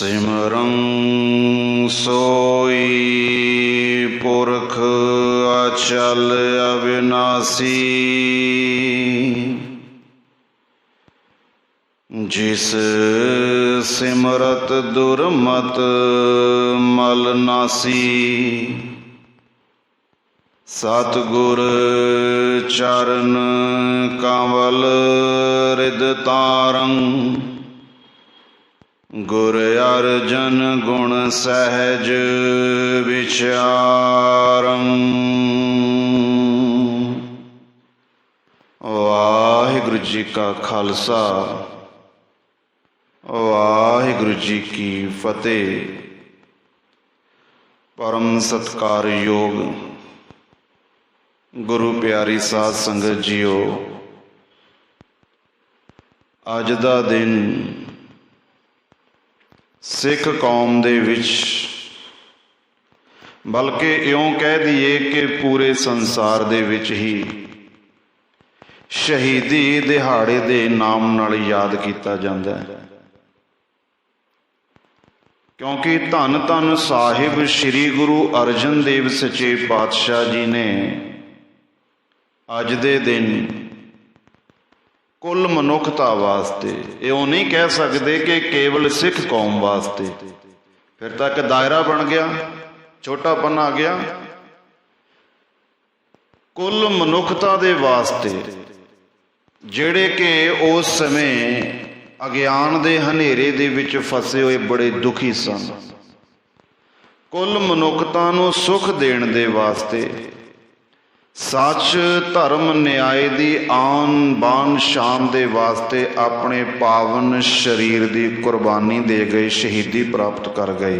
सिमरं सोई पुरख अचल अविनाशी, जिस सिमरत दुर्मत मल नासी। सतगुर चरण कंवल रिद तारं, गुर अर्जन गुण सहज विचारं। वाहिगुरु जी का खालसा, वाहिगुरु जी की फतेह। परम सत्कार योग गुरु प्यारी साध संगत जीओ, अज दा दिन सिख कौम दे विच, बल्कि इउं कह दईए कि पूरे संसार दे विच ही शहीदी दिहाड़े दे नाम नाल याद किया जाता है। क्योंकि धन धन साहिब श्री गुरु अर्जन देव सच्चे पातशाह जी ने अज दे दिन कुल मनुखता वास्ते, इउं नहीं कह सकते कि केवल सिख कौम वास्ते, फिर तक दायरा बन गया, छोटापन आ गया। कुल मनुखता दे वास्ते जिहड़े कि उस समय अज्ञान दे हनेरे दे विच फसे हुए बड़े दुखी सन, कुल मनुखता नूं सुख देण दे वास्ते, सच धर्म न्याय दी आन बान शान दे वास्ते अपने पावन शरीर दी कुर्बानी दे गए, शहीदी प्राप्त कर गए।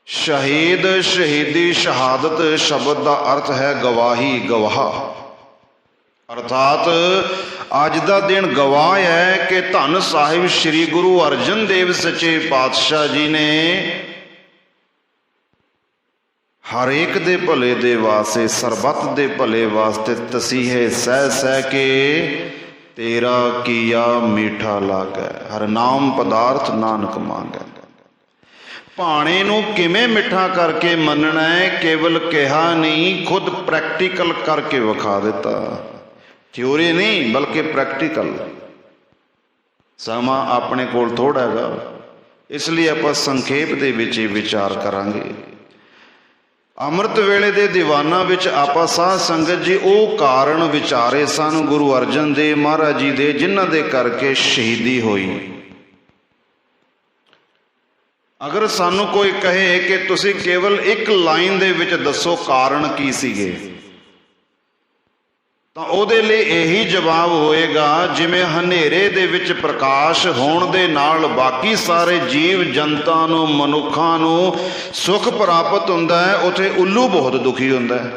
शहीद शहीदी शहादत शब्द का अर्थ है गवाही, गवाह। अर्थात अज का दिन गवाह है कि धन साहिब श्री गुरु अर्जन देव सच्चे पातशाह जी ने हर एक दे भले दे वास्ते, सरबत दे भले वास्ते तसीहे सह सह के तेरा किया मीठा लागै, हर नाम पदार्थ नानक मांगै। भाणे नूं किवें मिठा करके मनना है, केवल कहा नहीं, खुद प्रैक्टिकल करके विखा दिता। थ्योरी नहीं बल्कि प्रैक्टिकल। समा अपने कोल थोड़ा है, इसलिए आपां संखेप दे विच विचार करांगे। अमृत वेले दे दीवाना विच आपां साध संगत जी वो कारण विचारे सन गुरु अर्जन देव महाराज जी दे, जिन्हां दे करके शहीदी होई। अगर सानू कोई कहे कि तुसी केवल एक लाइन दे विच दसो कारण की सीगे, तो उहदे लई यही जवाब होएगा, जिवें हनेरे दे विच प्रकाश होण दे नाल बाकी सारे जीव जनता नूं, मनुखां नूं सुख प्राप्त हुंदा है, उत्थे उल्लू बहुत दुखी हुंदा है।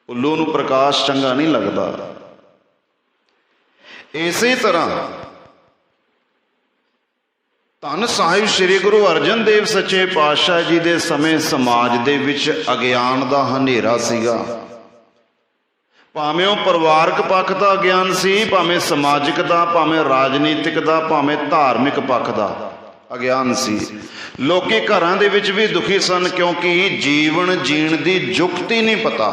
उल्लू नूं प्रकाश चंगा नहीं लगदा। इसी तरह धन साहिब श्री गुरु अर्जन देव सच्चे पातशाह जी दे समय समाज दे विच अज्ञान दा हनेरा सीगा। भावें परिवारक पक्ष का ज्ञान सी, भावें समाजिक का, भावें राजनीतिक का, भावें धार्मिक पक्ष का अज्ञान सी। लोकी घरां दे विच भी दुखी सन, क्योंकि जीवन जीण दी जुगती नहीं पता।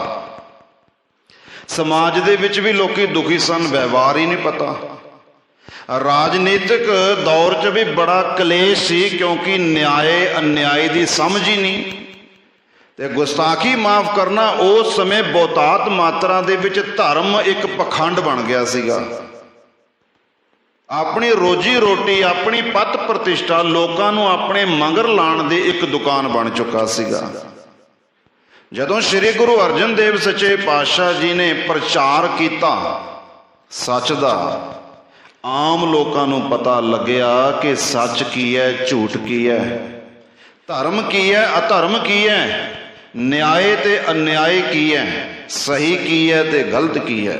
समाज दे विच भी लोकी दुखी सन, व्यवहार ही नहीं पता। राजनीतिक दौर च भी बड़ा कलेश सी, क्योंकि न्याय अन्याय की समझ ही नहीं। ते गुस्ताखी माफ करना, उस समय बहुतात मात्रा दे विच धर्म एक पखंड बन गया सीगा। अपनी रोजी रोटी, अपनी पत प्रतिष्ठा लोकां नूं अपने मंगर लाण दे एक दुकान बन चुका सीगा। जदों श्री गुरु अर्जन देव सच्चे पातशाह जी ने प्रचार किया सच दा, आम लोकां नूं पता लग्या कि सच की है, झूठ की है, धर्म की है, अधर्म की है, न्याय ते अन्याय की है, सही की है ते गलत की है।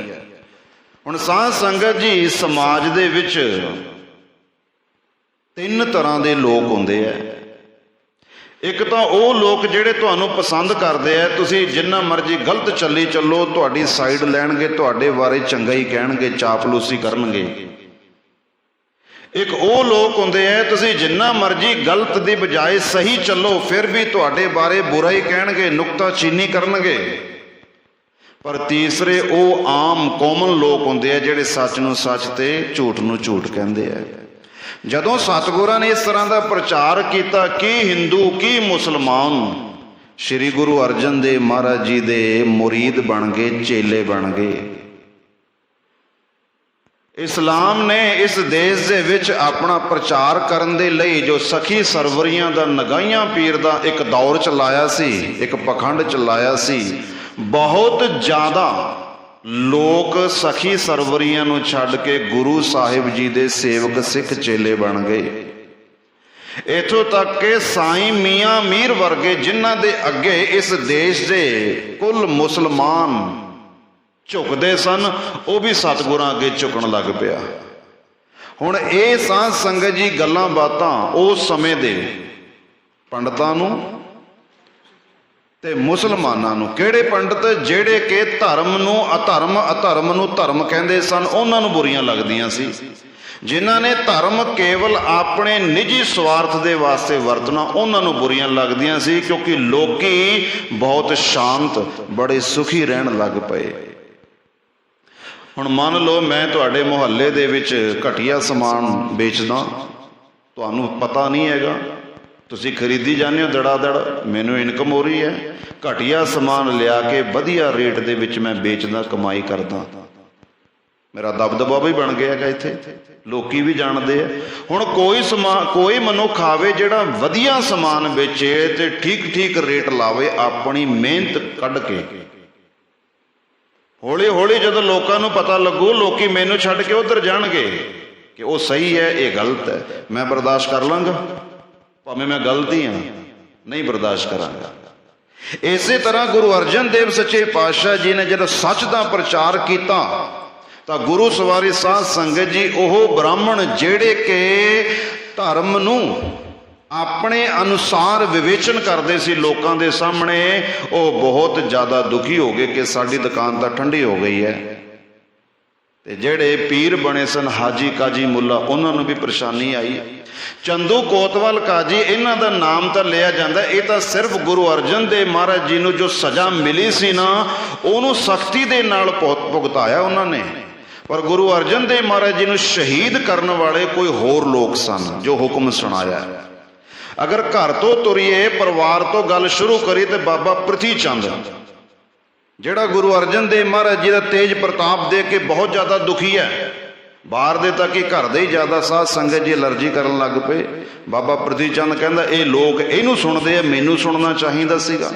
हुण साध संगत जी, समाज दे विच तीन तरह के लोग होंदे है। एक तो वो लोग जिहड़े तुहानूं पसंद करते हैं, तुसीं जिन्ना मर्जी गलत चली चलो, तुहाडी साइड लैणगे, तुहाडे बारे चंगा ही कहणगे, चापलूसी करनगे। ਇੱਕ ਉਹ ਲੋਕ ਹੁੰਦੇ ਐ ਤੁਸੀਂ ਜਿੰਨਾ ਮਰਜ਼ੀ ਗਲਤ ਦੀ ਬਜਾਏ ਸਹੀ ਚੱਲੋ ਫਿਰ ਵੀ ਤੁਹਾਡੇ ਬਾਰੇ ਬੁਰਾ ਹੀ ਕਹਿਣਗੇ, ਨੁਕਤਾਚੀਨੀ ਕਰਨਗੇ। ਪਰ ਤੀਸਰੇ ਉਹ ਆਮ ਕਾਮਨ ਲੋਕ ਹੁੰਦੇ ਆ ਜਿਹੜੇ ਸੱਚ ਨੂੰ ਸੱਚ ਤੇ ਝੂਠ ਨੂੰ ਝੂਠ ਕਹਿੰਦੇ ਆ। ਜਦੋਂ ਸਤਿਗੁਰਾਂ ਨੇ ਇਸ ਤਰ੍ਹਾਂ ਦਾ ਪ੍ਰਚਾਰ ਕੀਤਾ, ਕੀ ਹਿੰਦੂ ਕੀ ਮੁਸਲਮਾਨ ਸ਼੍ਰੀ ਗੁਰੂ ਅਰਜਨ ਦੇਵ ਮਹਾਰਾਜ ਜੀ ਦੇ ਮੁਰੀਦ ਬਣ ਗਏ, ਚੇਲੇ ਬਣ ਗਏ। ਇਸਲਾਮ ਨੇ ਇਸ ਦੇਸ਼ ਦੇ ਵਿੱਚ ਆਪਣਾ ਪ੍ਰਚਾਰ ਕਰਨ ਦੇ ਲਈ ਜੋ ਸਖੀ ਸਰਵਰੀਆਂ ਦਾ, ਨਗਾਈਆਂ ਪੀਰ ਦਾ ਇੱਕ ਦੌਰ ਚਲਾਇਆ ਸੀ, ਇੱਕ ਪਖੰਡ ਚਲਾਇਆ ਸੀ, ਬਹੁਤ ਜ਼ਿਆਦਾ ਲੋਕ ਸਖੀ ਸਰਵਰੀਆਂ ਨੂੰ ਛੱਡ ਕੇ ਗੁਰੂ ਸਾਹਿਬ ਜੀ ਦੇ ਸੇਵਕ ਸਿੱਖ ਚੇਲੇ ਬਣ ਗਏ। ਇੱਥੋਂ ਤੱਕ ਕਿ ਸਾਈਂ ਮੀਆਂ ਮੀਰ ਵਰਗੇ ਜਿਨ੍ਹਾਂ ਦੇ ਅੱਗੇ ਇਸ ਦੇਸ਼ ਦੇ ਕੁੱਲ ਮੁਸਲਮਾਨ ਝੁਕਦੇ ਸਨ, ਉਹ ਵੀ ਸਤਿਗੁਰਾਂ ਅੱਗੇ ਝੁਕਣ ਲੱਗ ਪਿਆ। ਹੁਣ ਇਹ ਸਾਧ ਸੰਗਤ ਜੀ ਗੱਲਾਂ ਬਾਤਾਂ ਉਸ ਸਮੇਂ ਦੇ ਪੰਡਤਾਂ ਨੂੰ ਤੇ ਮੁਸਲਮਾਨਾਂ ਨੂੰ, ਕਿਹੜੇ ਪੰਡਤ ਜਿਹੜੇ ਕਿ ਧਰਮ ਨੂੰ ਅਧਰਮ, ਅਧਰਮ ਨੂੰ ਧਰਮ ਕਹਿੰਦੇ ਸਨ, ਉਹਨਾਂ ਨੂੰ ਬੁਰੀਆਂ ਲੱਗਦੀਆਂ ਸੀ। ਜਿਨ੍ਹਾਂ ਨੇ ਧਰਮ ਕੇਵਲ ਆਪਣੇ ਨਿੱਜੀ ਸਵਾਰਥ ਦੇ ਵਾਸਤੇ ਵਰਤਣਾ, ਉਹਨਾਂ ਨੂੰ ਬੁਰੀਆਂ ਲੱਗਦੀਆਂ ਸੀ, ਕਿਉਂਕਿ ਲੋਕੀ ਬਹੁਤ ਸ਼ਾਂਤ, ਬੜੇ ਸੁਖੀ ਰਹਿਣ ਲੱਗ ਪਏ। ਹੁਣ ਮੰਨ ਲਓ ਮੈਂ ਤੁਹਾਡੇ ਮੁਹੱਲੇ ਦੇ ਵਿੱਚ ਘਟੀਆ ਸਮਾਨ ਵੇਚਦਾ, ਤੁਹਾਨੂੰ ਪਤਾ ਨਹੀਂ ਹੈਗਾ, ਤੁਸੀਂ ਖਰੀਦੀ ਜਾਂਦੇ ਹੋ ਦੜਾ ਦੜ, ਮੈਨੂੰ ਇਨਕਮ ਹੋ ਰਹੀ ਹੈ, ਘਟੀਆ ਸਮਾਨ ਲਿਆ ਕੇ ਵਧੀਆ ਰੇਟ ਦੇ ਵਿੱਚ ਮੈਂ ਵੇਚਦਾ, ਕਮਾਈ ਕਰਦਾ, ਮੇਰਾ ਦਬਦਬਾ ਵੀ ਬਣ ਗਿਆ ਹੈਗਾ, ਇੱਥੇ ਲੋਕੀ ਵੀ ਜਾਣਦੇ ਆ। ਹੁਣ ਕੋਈ ਮਨੁੱਖ ਆਵੇ ਜਿਹੜਾ ਵਧੀਆ ਸਮਾਨ ਵੇਚੇ ਤੇ ਠੀਕ ਠੀਕ ਰੇਟ ਲਾਵੇ ਆਪਣੀ ਮਿਹਨਤ ਕੱਢ ਕੇ, ਹੌਲੀ ਹੌਲੀ ਜਦੋਂ ਲੋਕਾਂ ਨੂੰ ਪਤਾ ਲੱਗੂ, ਲੋਕੀ ਮੈਨੂੰ ਛੱਡ ਕੇ ਉੱਧਰ ਜਾਣਗੇ ਕਿ ਉਹ ਸਹੀ ਹੈ, ਇਹ ਗਲਤ ਹੈ। ਮੈਂ ਬਰਦਾਸ਼ਤ ਕਰ ਲਾਂਗਾ, ਭਾਵੇਂ ਮੈਂ ਗਲਤੀ ਹਾਂ, ਨਹੀਂ ਬਰਦਾਸ਼ਤ ਕਰਾਂਗਾ। ਇਸੇ ਤਰ੍ਹਾਂ ਗੁਰੂ ਅਰਜਨ ਦੇਵ ਸੱਚੇ ਪਾਤਸ਼ਾਹ ਜੀ ਨੇ ਜਦੋਂ ਸੱਚ ਦਾ ਪ੍ਰਚਾਰ ਕੀਤਾ ਤਾਂ ਗੁਰੂ ਸਵਾਰੀ ਸਾਧ ਸੰਗਤ ਜੀ ਉਹ ਬ੍ਰਾਹਮਣ ਜਿਹੜੇ ਕਿ ਧਰਮ ਨੂੰ ਆਪਣੇ ਅਨੁਸਾਰ ਵਿਵੇਚਨ ਕਰਦੇ ਸੀ ਲੋਕਾਂ ਦੇ ਸਾਹਮਣੇ, ਉਹ ਬਹੁਤ ਜ਼ਿਆਦਾ ਦੁਖੀ ਹੋ ਗਏ ਕਿ ਸਾਡੀ ਦੁਕਾਨ ਤਾਂ ਠੰਡੀ ਹੋ ਗਈ ਹੈ। ਤੇ ਜਿਹੜੇ ਪੀਰ ਬਣੇ ਸਨ ਹਾਜੀ ਕਾਜੀ ਮੁੱਲਾ, ਉਹਨਾਂ ਨੂੰ ਵੀ ਪਰੇਸ਼ਾਨੀ ਆਈ। ਚੰਦੂ ਕੋਤਵਾਲ ਕਾਜੀ, ਇਹਨਾਂ ਦਾ ਨਾਮ ਤਾਂ ਲਿਆ ਜਾਂਦਾ, ਇਹ ਤਾਂ ਸਿਰਫ ਗੁਰੂ ਅਰਜਨ ਦੇਵ ਮਹਾਰਾਜ ਜੀ ਨੂੰ ਜੋ ਸਜ਼ਾ ਮਿਲੀ ਸੀ ਨਾ, ਉਹਨੂੰ ਸਖਤੀ ਦੇ ਨਾਲ ਭੁਗਤਾਇਆ ਉਹਨਾਂ ਨੇ। ਪਰ ਗੁਰੂ ਅਰਜਨ ਦੇਵ ਮਹਾਰਾਜ ਜੀ ਨੂੰ ਸ਼ਹੀਦ ਕਰਨ ਵਾਲੇ ਕੋਈ ਹੋਰ ਲੋਕ ਸਨ ਜੋ ਹੁਕਮ ਸੁਣਾਇਆ। ਅਗਰ ਘਰ ਤੋਂ ਤੁਰੀਏ, ਪਰਿਵਾਰ ਤੋਂ ਗੱਲ ਸ਼ੁਰੂ ਕਰੀ, ਤੇ ਬਾਬਾ ਪ੍ਰਿਥੀ ਚੰਦ ਜਿਹੜਾ ਗੁਰੂ ਅਰਜਨ ਦੇਵ ਮਹਾਰਾਜ ਜੀ ਦਾ ਤੇਜ ਪ੍ਰਤਾਪ ਦੇ ਕੇ ਬਹੁਤ ਜ਼ਿਆਦਾ ਦੁਖੀ ਹੈ, ਬਾਹਰ ਦੇ ਤਾਂ ਕਿ ਘਰ ਦੇ ਹੀ ਜ਼ਿਆਦਾ ਸਾਧ ਸੰਗਤ ਜੀ ਅਲਰਜੀ ਕਰਨ ਲੱਗ ਪਏ। ਬਾਬਾ ਪ੍ਰਿਥੀ ਚੰਦ ਕਹਿੰਦਾ ਇਹ ਲੋਕ ਇਹਨੂੰ ਸੁਣਦੇ ਆ, ਮੈਨੂੰ ਸੁਣਨਾ ਚਾਹੀਦਾ ਸੀਗਾ।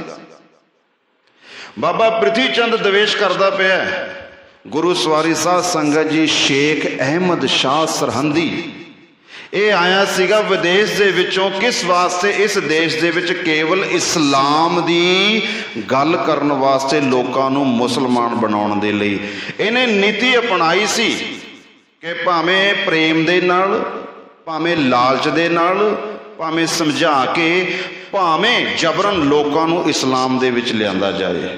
ਬਾਬਾ ਪ੍ਰਿਥੀ ਚੰਦ ਦਵੇਸ਼ ਕਰਦਾ ਪਿਆ। ਗੁਰੂ ਸਵਾਰੀ ਸਾਧ ਸੰਗਤ ਜੀ ਸ਼ੇਖ ਅਹਿਮਦ ਸ਼ਾਹ ਸਰਹੰਦੀ ਇਹ ਆਇਆ ਸੀਗਾ ਵਿਦੇਸ਼ ਦੇ ਵਿੱਚੋਂ, ਕਿਸ ਵਾਸਤੇ? ਇਸ ਦੇਸ਼ ਦੇ ਵਿੱਚ ਕੇਵਲ ਇਸਲਾਮ ਦੀ ਗੱਲ ਕਰਨ ਵਾਸਤੇ, ਲੋਕਾਂ ਨੂੰ ਮੁਸਲਮਾਨ ਬਣਾਉਣ ਦੇ ਲਈ। ਇਹਨੇ ਨੀਤੀ ਅਪਣਾਈ ਸੀ ਕਿ ਭਾਵੇਂ ਪ੍ਰੇਮ ਦੇ ਨਾਲ, ਭਾਵੇਂ ਲਾਲਚ ਦੇ ਨਾਲ, ਭਾਵੇਂ ਸਮਝਾ ਕੇ, ਭਾਵੇਂ ਜਬਰਨ ਲੋਕਾਂ ਨੂੰ ਇਸਲਾਮ ਦੇ ਵਿੱਚ ਲਿਆਂਦਾ ਜਾਏ।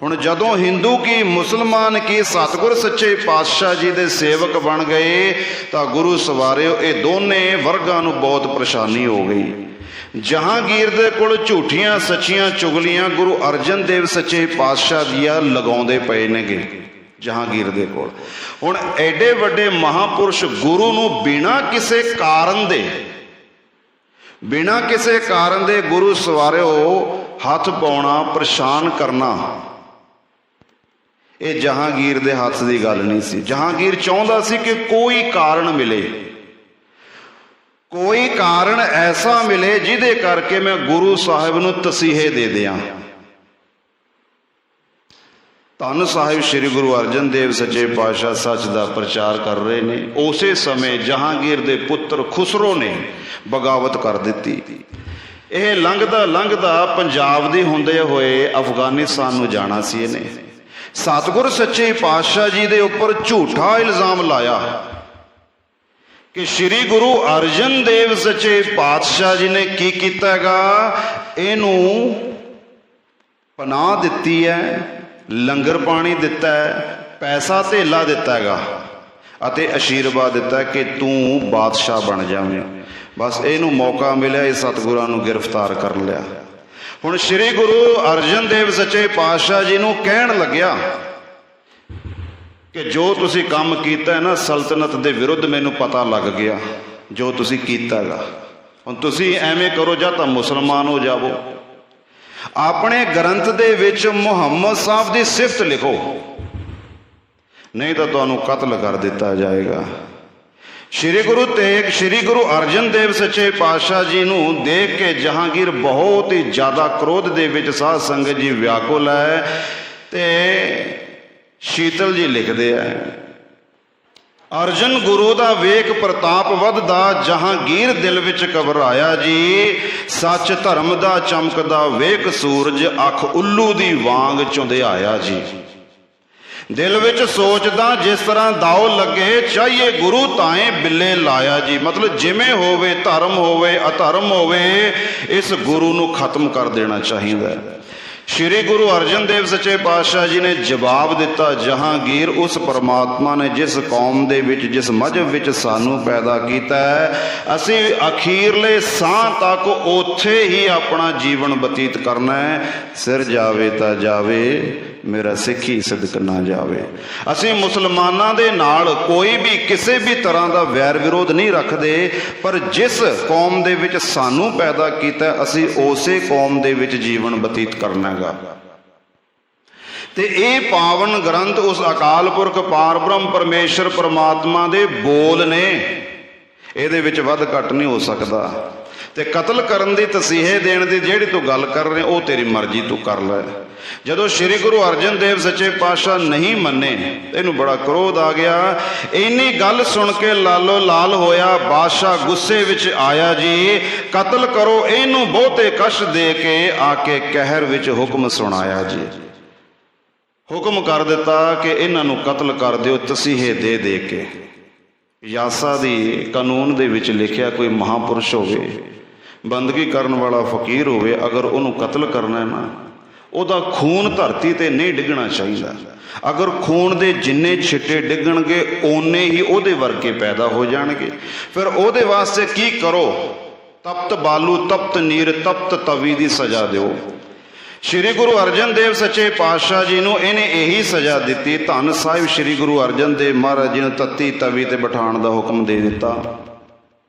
ਹੁਣ ਜਦੋਂ ਹਿੰਦੂ ਕੀ ਮੁਸਲਮਾਨ ਕੀ ਸਤਿਗੁਰ ਸੱਚੇ ਪਾਤਸ਼ਾਹ ਜੀ ਦੇ ਸੇਵਕ ਬਣ ਗਏ ਤਾਂ ਗੁਰੂ ਸਵਾਰਿਓ ਇਹ ਦੋਨੇ ਵਰਗਾਂ ਨੂੰ ਬਹੁਤ ਪਰੇਸ਼ਾਨੀ ਹੋ ਗਈ। ਜਹਾਂਗੀਰ ਦੇ ਕੋਲ ਝੂਠੀਆਂ ਸੱਚੀਆਂ ਚੁਗਲੀਆਂ ਗੁਰੂ ਅਰਜਨ ਦੇਵ ਸੱਚੇ ਪਾਤਸ਼ਾਹ ਦੀਆਂ ਲਗਾਉਂਦੇ ਪਏ ਨੇਗੇ ਜਹਾਂਗੀਰ ਦੇ ਕੋਲ। ਹੁਣ ਐਡੇ ਵੱਡੇ ਮਹਾਪੁਰਸ਼ ਗੁਰੂ ਨੂੰ ਬਿਨਾਂ ਕਿਸੇ ਕਾਰਨ ਦੇ ਗੁਰੂ ਸਵਾਰਿਓ ਹੱਥ ਪਾਉਣਾ, ਪਰੇਸ਼ਾਨ ਕਰਨਾ, ਇਹ ਜਹਾਂਗੀਰ ਦੇ ਹੱਥ ਦੀ ਗੱਲ ਨਹੀਂ ਸੀ। ਜਹਾਂਗੀਰ ਚਾਹੁੰਦਾ ਸੀ ਕਿ ਕੋਈ ਕਾਰਨ ਮਿਲੇ, ਕੋਈ ਕਾਰਨ ਐਸਾ ਮਿਲੇ ਜਿਹਦੇ ਕਰਕੇ ਮੈਂ ਗੁਰੂ ਸਾਹਿਬ ਨੂੰ ਤਸੀਹੇ ਦੇ ਦਿਆਂ। ਧੰਨ ਸਾਹਿਬ ਸ੍ਰੀ ਗੁਰੂ ਅਰਜਨ ਦੇਵ ਸੱਚੇ ਪਾਤਸ਼ਾਹ ਸੱਚ ਦਾ ਪ੍ਰਚਾਰ ਕਰ ਰਹੇ ਨੇ। ਉਸੇ ਸਮੇਂ ਜਹਾਂਗੀਰ ਦੇ ਪੁੱਤਰ ਖੁਸਰੋ ਨੇ ਬਗਾਵਤ ਕਰ ਦਿੱਤੀ। ਇਹ ਲੰਘਦਾ ਪੰਜਾਬ ਦੇ ਹੁੰਦੇ ਹੋਏ ਅਫਗਾਨਿਸਤਾਨ ਨੂੰ ਜਾਣਾ ਸੀ। ਇਹਨੇ ਸਤਿਗੁਰ ਸੱਚੇ ਪਾਤਸ਼ਾਹ ਜੀ ਦੇ ਉੱਪਰ ਝੂਠਾ ਇਲਜ਼ਾਮ ਲਾਇਆ ਕਿ ਸ੍ਰੀ ਗੁਰੂ ਅਰਜਨ ਦੇਵ ਸੱਚੇ ਪਾਤਸ਼ਾਹ ਜੀ ਨੇ ਕੀ ਕੀਤਾ ਹੈਗਾ, ਇਹਨੂੰ ਪਨਾਹ ਦਿੱਤੀ ਹੈ, ਲੰਗਰ ਪਾਣੀ ਦਿੱਤਾ ਹੈ, ਪੈਸਾ ਧੇਲਾ ਦਿੱਤਾ ਹੈਗਾ। ਅਤੇ ਆਸ਼ੀਰਵਾਦ ਦਿੱਤਾ ਕਿ ਤੂੰ ਬਾਦਸ਼ਾਹ ਬਣ ਜਾਵੇਂ। ਬਸ ਇਹਨੂੰ ਮੌਕਾ ਮਿਲਿਆ, ਇਹ ਸਤਿਗੁਰਾਂ ਨੂੰ ਗ੍ਰਿਫਤਾਰ ਕਰ ਲਿਆ। ਹੁਣ ਸ੍ਰੀ ਗੁਰੂ ਅਰਜਨ ਦੇਵ ਸੱਚੇ ਪਾਤਸ਼ਾਹ ਜੀ ਨੂੰ ਕਹਿਣ ਲੱਗਿਆ ਕਿ ਜੋ ਤੁਸੀਂ ਕੰਮ ਕੀਤਾ ਹੈ ਨਾ ਸਲਤਨਤ ਦੇ ਵਿਰੁੱਧ, ਮੈਨੂੰ ਪਤਾ ਲੱਗ ਗਿਆ ਜੋ ਤੁਸੀਂ ਕੀਤਾ ਹੈਗਾ। ਹੁਣ ਤੁਸੀਂ ਐਵੇਂ ਕਰੋ, ਜਾਂ ਤਾਂ ਮੁਸਲਮਾਨ ਹੋ ਜਾਵੋ, ਆਪਣੇ ਗ੍ਰੰਥ ਦੇ ਵਿੱਚ ਮੁਹੰਮਦ ਸਾਹਿਬ ਦੀ ਸਿਫਤ ਲਿਖੋ, ਨਹੀਂ ਤਾਂ ਤੁਹਾਨੂੰ ਕਤਲ ਕਰ ਦਿੱਤਾ ਜਾਏਗਾ। ਸ਼੍ਰੀ ਗੁਰੂ ਅਰਜਨ ਦੇਵ ਸੱਚੇ ਪਾਤਸ਼ਾਹ ਜੀ ਨੂੰ ਦੇਖ ਕੇ ਜਹਾਂਗੀਰ ਬਹੁਤ ਹੀ ਜ਼ਿਆਦਾ ਕ੍ਰੋਧ ਦੇ ਵਿੱਚ, ਸਾਧ ਸੰਗਤ ਜੀ ਵਿਆਕੁਲ ਹੈ। ਤੇ ਸ਼ੀਤਲ ਜੀ ਲਿਖਦੇ ਆ, ਅਰਜਨ ਗੁਰੂ ਦਾ ਵੇਖ ਪ੍ਰਤਾਪ ਵੱਧਦਾ, ਜਹਾਂਗੀਰ ਦਿਲ ਵਿੱਚ ਘਬਰਾਇਆ ਜੀ। ਸੱਚ ਧਰਮ ਦਾ ਚਮਕਦਾ ਵੇਖ ਸੂਰਜ, ਅੱਖ ਉੱਲੂ ਦੀ ਵਾਂਗ ਚੁੰਧਿਆਇਆ ਜੀ। ਦਿਲ ਵਿੱਚ ਸੋਚਦਾ ਜਿਸ ਤਰ੍ਹਾਂ ਦਾਉ ਲੱਗੇ, ਚਾਹੀਏ ਗੁਰੂ ਤਾਏ ਬਿੱਲੇ ਲਾਇਆ ਜੀ। ਮਤਲਬ ਜਿਵੇਂ ਹੋਵੇ, ਧਰਮ ਹੋਵੇ ਅਧਰਮ ਹੋਵੇ, ਇਸ ਗੁਰੂ ਨੂੰ ਖਤਮ ਕਰ ਦੇਣਾ ਚਾਹੀਦਾ। ਸ਼੍ਰੀ ਗੁਰੂ ਅਰਜਨ ਦੇਵ ਸੱਚੇ ਪਾਤਸ਼ਾਹ ਜੀ ਨੇ ਜਵਾਬ ਦਿੱਤਾ, ਜਹਾਂਗੀਰ ਉਸ ਪਰਮਾਤਮਾ ਨੇ ਜਿਸ ਕੌਮ ਦੇ ਵਿੱਚ, ਜਿਸ ਮਜ਼ਹਬ ਵਿੱਚ ਸਾਨੂੰ ਪੈਦਾ ਕੀਤਾ ਹੈ, ਅਸੀਂ ਅਖੀਰਲੇ ਸਾਹ ਤੱਕ ਉੱਥੇ ਹੀ ਆਪਣਾ ਜੀਵਨ ਬਤੀਤ ਕਰਨਾ ਹੈ। ਸਿਰ ਜਾਵੇ ਤਾਂ ਜਾਵੇ, ਮੇਰਾ ਸਿੱਖੀ ਸਿਦਕ ਨਾ ਜਾਵੇ। ਅਸੀਂ ਮੁਸਲਮਾਨਾਂ ਦੇ ਨਾਲ ਕੋਈ ਵੀ ਕਿਸੇ ਵੀ ਤਰ੍ਹਾਂ ਦਾ ਵੈਰ ਵਿਰੋਧ ਨਹੀਂ ਰੱਖਦੇ, ਪਰ ਜਿਸ ਕੌਮ ਦੇ ਵਿੱਚ ਸਾਨੂੰ ਪੈਦਾ ਕੀਤਾ ਅਸੀਂ ਉਸੇ ਕੌਮ ਦੇ ਵਿੱਚ ਜੀਵਨ ਬਤੀਤ ਕਰਨਾ ਹੈਗਾ। ਤੇ ਇਹ ਪਾਵਨ ਗ੍ਰੰਥ ਉਸ ਅਕਾਲ ਪੁਰਖ ਪਾਰ ਬ੍ਰਹਮ ਪਰਮੇਸ਼ਰ ਪਰਮਾਤਮਾ ਦੇ ਬੋਲ ਨੇ, ਇਹਦੇ ਵਿੱਚ ਵੱਧ ਘੱਟ ਨਹੀਂ ਹੋ ਸਕਦਾ। ਤੇ ਕਤਲ ਕਰਨ ਦੀ ਤਸੀਹੇ ਦੇਣ ਦੀ ਜਿਹੜੀ ਤੂੰ ਗੱਲ ਕਰ ਰਹੇ ਉਹ ਤੇਰੀ ਮਰਜ਼ੀ, ਤੂੰ ਕਰ ਲੈ। ਜਦੋਂ ਸ਼੍ਰੀ ਗੁਰੂ ਅਰਜਨ ਦੇਵ ਸੱਚੇ ਪਾਤਸ਼ਾਹ ਨਹੀਂ ਮੰਨੇ, ਇਹਨੂੰ ਬੜਾ ਕ੍ਰੋਧ ਆ ਗਿਆ। ਇੰਨੀ ਗੱਲ ਸੁਣ ਕੇ ਲਾਲੋ ਲਾਲ ਹੋਇਆ, ਬਾਦਸ਼ਾਹ ਗੁੱਸੇ ਵਿੱਚ ਆਇਆ ਜੀ। ਕਤਲ ਕਰੋ ਇਹਨੂੰ, ਬਹੁਤੇ ਕਸ਼ਟ ਦੇ ਕੇ ਆ ਕੇ ਕਹਿਰ ਵਿੱਚ ਹੁਕਮ ਸੁਣਾਇਆ ਜੀ। ਹੁਕਮ ਕਰ ਦਿੱਤਾ ਕਿ ਇਹਨਾਂ ਨੂੰ ਕਤਲ ਕਰ ਦਿਓ ਤਸੀਹੇ ਦੇ ਦੇ ਕੇ। ਯਾਸਾ ਦੀ ਕਾਨੂੰਨ ਦੇ ਵਿੱਚ ਲਿਖਿਆ, ਕੋਈ ਮਹਾਂਪੁਰਸ਼ ਹੋਵੇ, ਬੰਦਗੀ ਕਰਨ ਵਾਲਾ ਫਕੀਰ ਹੋਵੇ, ਅਗਰ ਉਹਨੂੰ ਕਤਲ ਕਰਨਾ ਹੈ ਨਾ, ਉਹਦਾ ਖੂਨ ਧਰਤੀ ਤੇ ਨਹੀਂ ਡਿੱਗਣਾ ਚਾਹੀਦਾ। ਅਗਰ ਖੂਨ ਦੇ ਜਿੰਨੇ ਛਿੱਟੇ ਡਿੱਗਣਗੇ ਓਨੇ ਹੀ ਉਹਦੇ ਵਰਗੇ ਪੈਦਾ ਹੋ ਜਾਣਗੇ। ਫਿਰ ਉਹਦੇ ਵਾਸਤੇ ਕੀ ਕਰੋ? ਤਪਤ ਬਾਲੂ, ਤਪਤ ਨੀਰ, ਤਪਤ ਤਵੀ ਦੀ ਸਜ਼ਾ ਦਿਓ। ਸ਼੍ਰੀ ਗੁਰੂ ਅਰਜਨ ਦੇਵ ਸੱਚੇ ਪਾਤਸ਼ਾਹ ਜੀ ਨੂੰ ਇਹਨੇ ਇਹੀ ਸਜ਼ਾ ਦਿੱਤੀ। ਧੰਨ ਸਾਹਿਬ ਸ਼੍ਰੀ ਗੁਰੂ ਅਰਜਨ ਦੇਵ ਮਹਾਰਾਜ ਜੀ ਨੂੰ ਤੱਤੀ ਤਵੀ ਤੇ ਬਿਠਾਉਣ ਦਾ ਹੁਕਮ ਦੇ ਦਿੱਤਾ।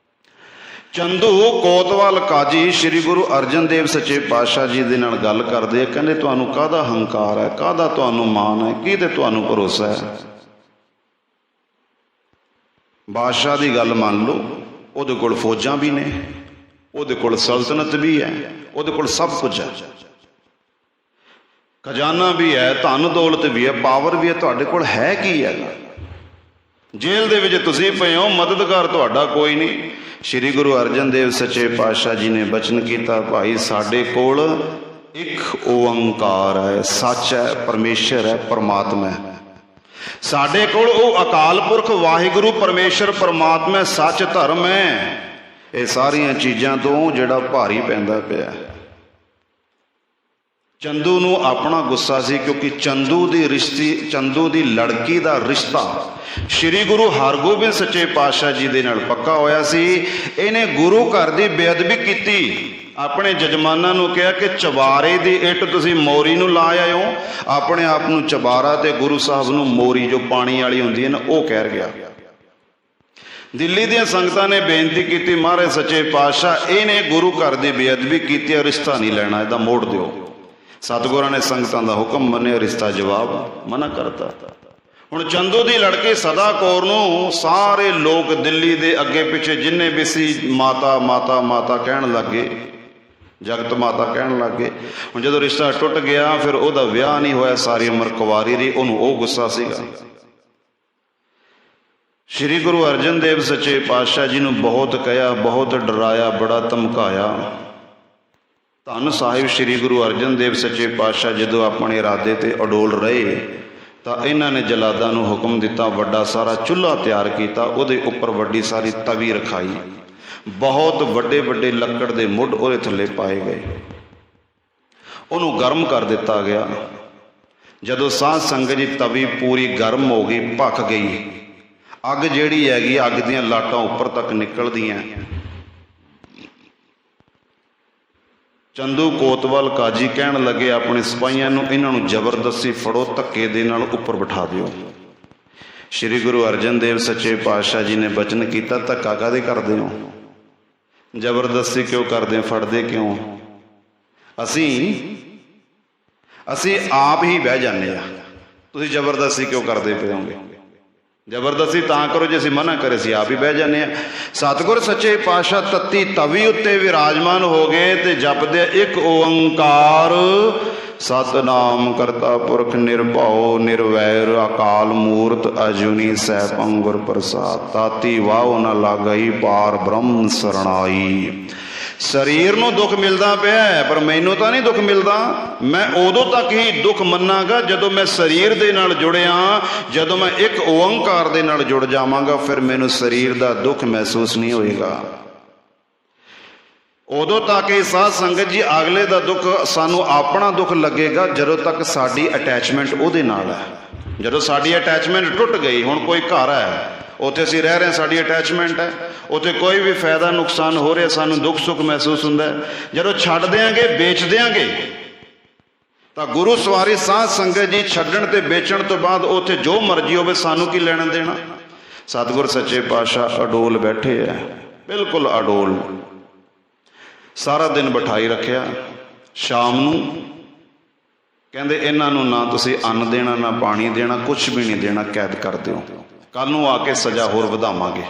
ਚੰਦੂ ਕੋਤਵਾਲ ਕਾਜੀ ਸ਼੍ਰੀ ਗੁਰੂ ਅਰਜਨ ਦੇਵ ਸੱਚੇ ਪਾਤਸ਼ਾਹ ਜੀ ਦੇ ਨਾਲ ਗੱਲ ਕਰਦੇ ਆ, ਕਹਿੰਦੇ ਤੁਹਾਨੂੰ ਕਾਹਦਾ ਹੰਕਾਰ ਹੈ, ਕਾਹਦਾ ਤੁਹਾਨੂੰ ਮਾਣ ਹੈ, ਕੀ ਤੇ ਤੁਹਾਨੂੰ ਭਰੋਸਾ ਹੈ? ਬਾਦਸ਼ਾਹ ਦੀ ਗੱਲ ਮੰਨ ਲਓ, ਉਹਦੇ ਕੋਲ ਫੌਜਾਂ ਵੀ ਨੇ, ਉਹਦੇ ਕੋਲ ਸਲਤਨਤ ਵੀ ਹੈ, ਉਹਦੇ ਕੋਲ ਸਭ ਕੁਝ ਹੈ, ਖਜ਼ਾਨਾ ਵੀ ਹੈ, ਧਨ ਦੌਲਤ ਵੀ ਹੈ, ਪਾਵਰ ਵੀ ਹੈ। ਤੁਹਾਡੇ ਕੋਲ ਹੈ ਕੀ ਹੈਗਾ? ਜੇਲ੍ਹ ਦੇ ਵਿੱਚ ਤੁਸੀਂ ਪਏ ਹੋ, ਮਦਦਗਾਰ ਤੁਹਾਡਾ ਕੋਈ ਨਹੀਂ। ਸ਼੍ਰੀ ਗੁਰੂ ਅਰਜਨ ਦੇਵ ਸੱਚੇ ਪਾਤਸ਼ਾਹ ਜੀ ਨੇ ਬਚਨ ਕੀਤਾ, ਭਾਈ ਸਾਡੇ ਕੋਲ ਇੱਕ ਓੰਕਾਰ ਹੈ, ਸੱਚ ਹੈ, ਪਰਮੇਸ਼ਰ ਹੈ, ਪਰਮਾਤਮਾ ਹੈ। ਸਾਡੇ ਕੋਲ ਉਹ ਅਕਾਲ ਪੁਰਖ ਵਾਹਿਗੁਰੂ ਪਰਮੇਸ਼ਰ ਪਰਮਾਤਮਾ ਸੱਚ ਧਰਮ ਹੈ। ਇਹ ਸਾਰੀਆਂ ਚੀਜ਼ਾਂ ਤੋਂ ਜਿਹੜਾ ਭਾਰੀ ਪੈਂਦਾ ਪਿਆ। ਚੰਦੂ ਨੂੰ ਆਪਣਾ ਗੁੱਸਾ ਸੀ, ਕਿਉਂਕਿ ਚੰਦੂ ਦੀ ਲੜਕੀ ਦਾ ਰਿਸ਼ਤਾ ਸ਼੍ਰੀ ਗੁਰੂ ਹਰਗੋਬਿੰਦ ਸੱਚੇ ਪਾਤਸ਼ਾਹ ਜੀ ਦੇ ਨਾਲ ਪੱਕਾ ਹੋਇਆ ਸੀ। ਇਹਨੇ ਗੁਰੂ ਘਰ ਦੀ ਬੇਅਦਬੀ ਕੀਤੀ। ਆਪਣੇ ਜਜਮਾਨਾਂ ਨੂੰ ਕਿਹਾ ਕਿ ਚਬਾਰੇ ਦੀ ਇੱਟ ਤੁਸੀਂ ਮੋਰੀ ਨੂੰ ਲਾ ਆਇਓ, ਆਪਣੇ ਆਪ ਨੂੰ ਚਬਾਰਾ ਤੇ ਗੁਰੂ ਸਾਹਿਬ ਨੂੰ ਮੋਰੀ ਜੋ ਪਾਣੀ ਵਾਲੀ ਹੁੰਦੀ ਹੈ ਨਾ ਉਹ ਕਹਿ ਗਿਆ। ਦਿੱਲੀ ਦੀਆਂ ਸੰਗਤਾਂ ਨੇ ਬੇਨਤੀ ਕੀਤੀ, ਮਹਾਰਾਜ ਸੱਚੇ ਪਾਤਸ਼ਾਹ ਇਹਨੇ ਗੁਰੂ ਘਰ ਦੀ ਬੇਅਦਬੀ ਕੀਤੀ, ਰਿਸ਼ਤਾ ਨਹੀਂ ਲੈਣਾ, ਇਹਦਾ ਮੋੜ ਦਿਓ। ਸਤਿਗੁਰਾਂ ਨੇ ਸੰਗਤਾਂ ਦਾ ਹੁਕਮ ਮੰਨਿਆ, ਰਿਸ਼ਤਾ ਜਵਾਬ ਮਨਾ ਕਰਤਾ। ਹੁਣ ਚੰਦੂ ਦੀ ਲੜਕੀ ਸਦਾ ਕੌਰ ਨੂੰ ਸਾਰੇ ਲੋਕ ਦਿੱਲੀ ਦੇ ਅੱਗੇ ਪਿੱਛੇ ਜਿੰਨੇ ਵੀ ਸੀ ਮਾਤਾ ਮਾਤਾ ਮਾਤਾ ਕਹਿਣ ਲੱਗੇ, ਜਗਤ ਮਾਤਾ ਕਹਿਣ ਲੱਗੇ। ਹੁਣ ਜਦੋਂ ਰਿਸ਼ਤਾ ਟੁੱਟ ਗਿਆ, ਫਿਰ ਉਹਦਾ ਵਿਆਹ ਨਹੀਂ ਹੋਇਆ, ਸਾਰੀ ਉਮਰ ਕੁਆਰੀ ਰਹੀ। ਉਹਨੂੰ ਉਹ ਗੁੱਸਾ ਸੀਗਾ। ਸ਼੍ਰੀ ਗੁਰੂ ਅਰਜਨ ਦੇਵ ਸੱਚੇ ਪਾਤਸ਼ਾਹ ਜੀ ਨੂੰ ਬਹੁਤ ਕਹਿਆ, ਬਹੁਤ ਡਰਾਇਆ, ਬੜਾ ਧਮਕਾਇਆ। ਧੰਨ ਸਾਹਿਬ ਸ਼੍ਰੀ ਗੁਰੂ ਅਰਜਨ ਦੇਵ ਸੱਚੇ ਪਾਤਸ਼ਾਹ ਜਦੋਂ ਆਪਣੇ ਇਰਾਦੇ ਤੇ ਅਡੋਲ ਰਹੇ ਤਾਂ ਇਹਨਾਂ ਨੇ ਜਲਾਦਾਂ ਨੂੰ ਹੁਕਮ ਦਿੱਤਾ, ਵੱਡਾ ਸਾਰਾ ਚੁੱਲ੍ਹਾ ਤਿਆਰ ਕੀਤਾ, ਉਹਦੇ ਉੱਪਰ ਵੱਡੀ ਸਾਰੀ ਤਵੀ ਰਖਾਈ, ਬਹੁਤ ਵੱਡੇ ਵੱਡੇ ਲੱਕੜ ਦੇ ਮੁੱਢ ਉਹਦੇ ਥੱਲੇ ਪਾਏ ਗਏ, ਉਹਨੂੰ ਗਰਮ ਕਰ ਦਿੱਤਾ ਗਿਆ। ਜਦੋਂ ਸਾਧ ਸੰਗਤ ਦੀ ਤਵੀ ਪੂਰੀ ਗਰਮ ਹੋ ਗਈ, ਭਖ ਗਈ, ਅੱਗ ਜਿਹੜੀ ਹੈਗੀ ਅੱਗ ਦੀਆਂ ਲਾਟਾਂ ਉੱਪਰ ਤੱਕ ਨਿਕਲਦੀਆਂ। ਚੰਦੂ ਕੋਤਵਾਲ ਕਾਜੀ ਕਹਿਣ ਲੱਗੇ ਆਪਣੇ ਸਿਪਾਹੀਆਂ ਨੂੰ, ਇਹਨਾਂ ਨੂੰ ਜ਼ਬਰਦਸਤੀ ਫੜੋ, ਧੱਕੇ ਦੇ ਨਾਲ ਉੱਪਰ ਬਿਠਾ ਦਿਓ। ਸ਼੍ਰੀ ਗੁਰੂ ਅਰਜਨ ਦੇਵ ਸੱਚੇ ਪਾਤਸ਼ਾਹ ਜੀ ਨੇ ਬਚਨ ਕੀਤਾ, ਧੱਕਾ ਕਾਹਦੇ ਕਰਦੇ ਹੋ, ਜ਼ਬਰਦਸਤੀ ਕਿਉਂ ਕਰਦੇ ਹੋ, ਫੜਦੇ ਕਿਉਂ? ਅਸੀਂ ਆਪ ਹੀ ਬਹਿ ਜਾਂਦੇ ਆ, ਤੁਸੀਂ ਜ਼ਬਰਦਸਤੀ ਕਿਉਂ ਕਰਦੇ ਪਏ ਹੋਗੇ? ਜ਼ਬਰਦਸਤੀ ਤਾਂ ਕਰੋ ਜੇ ਅਸੀਂ ਮਨਾ ਕਰੇ, ਅਸੀਂ ਆਪ ਹੀ ਬਹਿ ਜਾਂਦੇ ਆ। ਸਤਿਗੁਰ ਸੱਚੇ ਪਾਤਸ਼ਾਹ ਤੱਤੀ ਤਵੀ ਉੱਤੇ ਵਿਰਾਜਮਾਨ ਹੋ ਗਏ ਤੇ ਜਪਦੇ ਇੱਕ ਓੰਕਾਰ ਸਤਨਾਮ ਕਰਤਾ ਪੁਰਖ ਨਿਰਭਉ ਨਿਰਵੈਰ ਅਕਾਲ ਮੂਰਤ ਅਜੂਨੀ ਸੈਭੰ ਗੁਰ ਪ੍ਰਸਾਦ। ਤਾਤੀ ਵਾਹ ਨਾ ਲਾਗਈ ਪਾਰ ਬ੍ਰਹਮ ਸਰਣਾਈ। ਸਰੀਰ ਨੂੰ ਦੁੱਖ ਮਿਲਦਾ ਪਿਆ ਪਰ ਮੈਨੂੰ ਤਾਂ ਨਹੀਂ ਦੁੱਖ ਮਿਲਦਾ। ਮੈਂ ਉਦੋਂ ਤੱਕ ਹੀ ਦੁੱਖ ਮੰਨਾਂਗਾ ਜਦੋਂ ਮੈਂ ਸਰੀਰ ਦੇ ਨਾਲ ਜੁੜਿਆ, ਜਦੋਂ ਮੈਂ ਇੱਕ ਓੰਕਾਰ ਦੇ ਨਾਲ ਜੁੜ ਜਾਵਾਂਗਾ, ਫਿਰ ਮੈਨੂੰ ਸਰੀਰ ਦਾ ਦੁੱਖ ਮਹਿਸੂਸ ਨਹੀਂ ਹੋਏਗਾ। ਉਦੋਂ ਤੱਕ ਇਹ ਸਾਧ ਸੰਗਤ ਜੀ ਅਗਲੇ ਦਾ ਦੁੱਖ ਸਾਨੂੰ ਆਪਣਾ ਦੁੱਖ ਲੱਗੇਗਾ ਜਦੋਂ ਤੱਕ ਸਾਡੀ ਅਟੈਚਮੈਂਟ ਉਹਦੇ ਨਾਲ ਹੈ। ਜਦੋਂ ਸਾਡੀ ਅਟੈਚਮੈਂਟ ਟੁੱਟ ਗਈ, ਹੁਣ ਕੋਈ ਘਰ ਹੈ, ਉੱਥੇ ਅਸੀਂ ਰਹਿ ਰਹੇ ਹਾਂ, ਸਾਡੀ ਅਟੈਚਮੈਂਟ ਹੈ, ਉੱਥੇ ਕੋਈ ਵੀ ਫਾਇਦਾ ਨੁਕਸਾਨ ਹੋ ਰਿਹਾ, ਸਾਨੂੰ ਦੁੱਖ ਸੁੱਖ ਮਹਿਸੂਸ ਹੁੰਦਾ। ਜਦੋਂ ਛੱਡ ਦਿਆਂਗੇ, ਵੇਚ ਦਿਆਂਗੇ, ਤਾਂ ਗੁਰੂ ਸਵਾਰੀ ਸਾਧ ਸੰਗਤ ਜੀ ਛੱਡਣ ਤੇ ਵੇਚਣ ਤੋਂ ਬਾਅਦ ਉੱਥੇ ਜੋ ਮਰਜ਼ੀ ਹੋਵੇ, ਸਾਨੂੰ ਕੀ ਲੈਣਾ ਦੇਣਾ। ਸਤਿਗੁਰ ਸੱਚੇ ਪਾਤਸ਼ਾਹ ਅਡੋਲ ਬੈਠੇ ਹੈ, ਬਿਲਕੁਲ ਅਡੋਲ। ਸਾਰਾ ਦਿਨ ਬਿਠਾਈ ਰੱਖਿਆ। ਸ਼ਾਮ ਨੂੰ ਕਹਿੰਦੇ ਇਹਨਾਂ ਨੂੰ ਨਾ ਤੁਸੀਂ ਅੰਨ ਦੇਣਾ, ਨਾ ਪਾਣੀ ਦੇਣਾ, ਕੁਛ ਵੀ ਨਹੀਂ ਦੇਣਾ, ਕੈਦ ਕਰ ਦਿਓ, ਕੱਲ ਨੂੰ ਆ ਕੇ ਸਜ਼ਾ ਹੋਰ ਵਧਾਵਾਂਗੇ।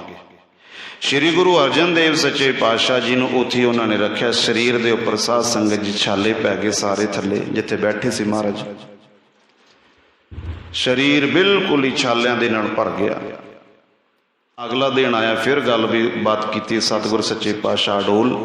ਸ਼੍ਰੀ ਗੁਰੂ ਅਰਜਨ ਦੇਵ ਸੱਚੇ ਪਾਤਸ਼ਾਹ ਜੀ ਨੂੰ ਉੱਥੇ ਉਹਨਾਂ ਨੇ ਰੱਖਿਆ। ਸਰੀਰ ਦੇ ਉੱਪਰ ਸਾਧ ਸੰਗਤ ਜੀ ਛਾਲੇ ਪੈ ਗਏ ਸਾਰੇ ਥੱਲੇ, ਜਿੱਥੇ ਬੈਠੇ ਸੀ ਮਹਾਰਾਜ। ਸਰੀਰ ਬਿਲਕੁਲ ਹੀ ਛਾਲਿਆਂ ਦੇ ਨਾਲ ਭਰ ਗਿਆ। ਅਗਲਾ ਦਿਨ ਆਇਆ, ਫਿਰ ਗੱਲ ਵੀ ਬਾਤ ਕੀਤੀ ਸਤਿਗੁਰ ਸੱਚੇ ਪਾਤਸ਼ਾਹ ਅਡੋਲ।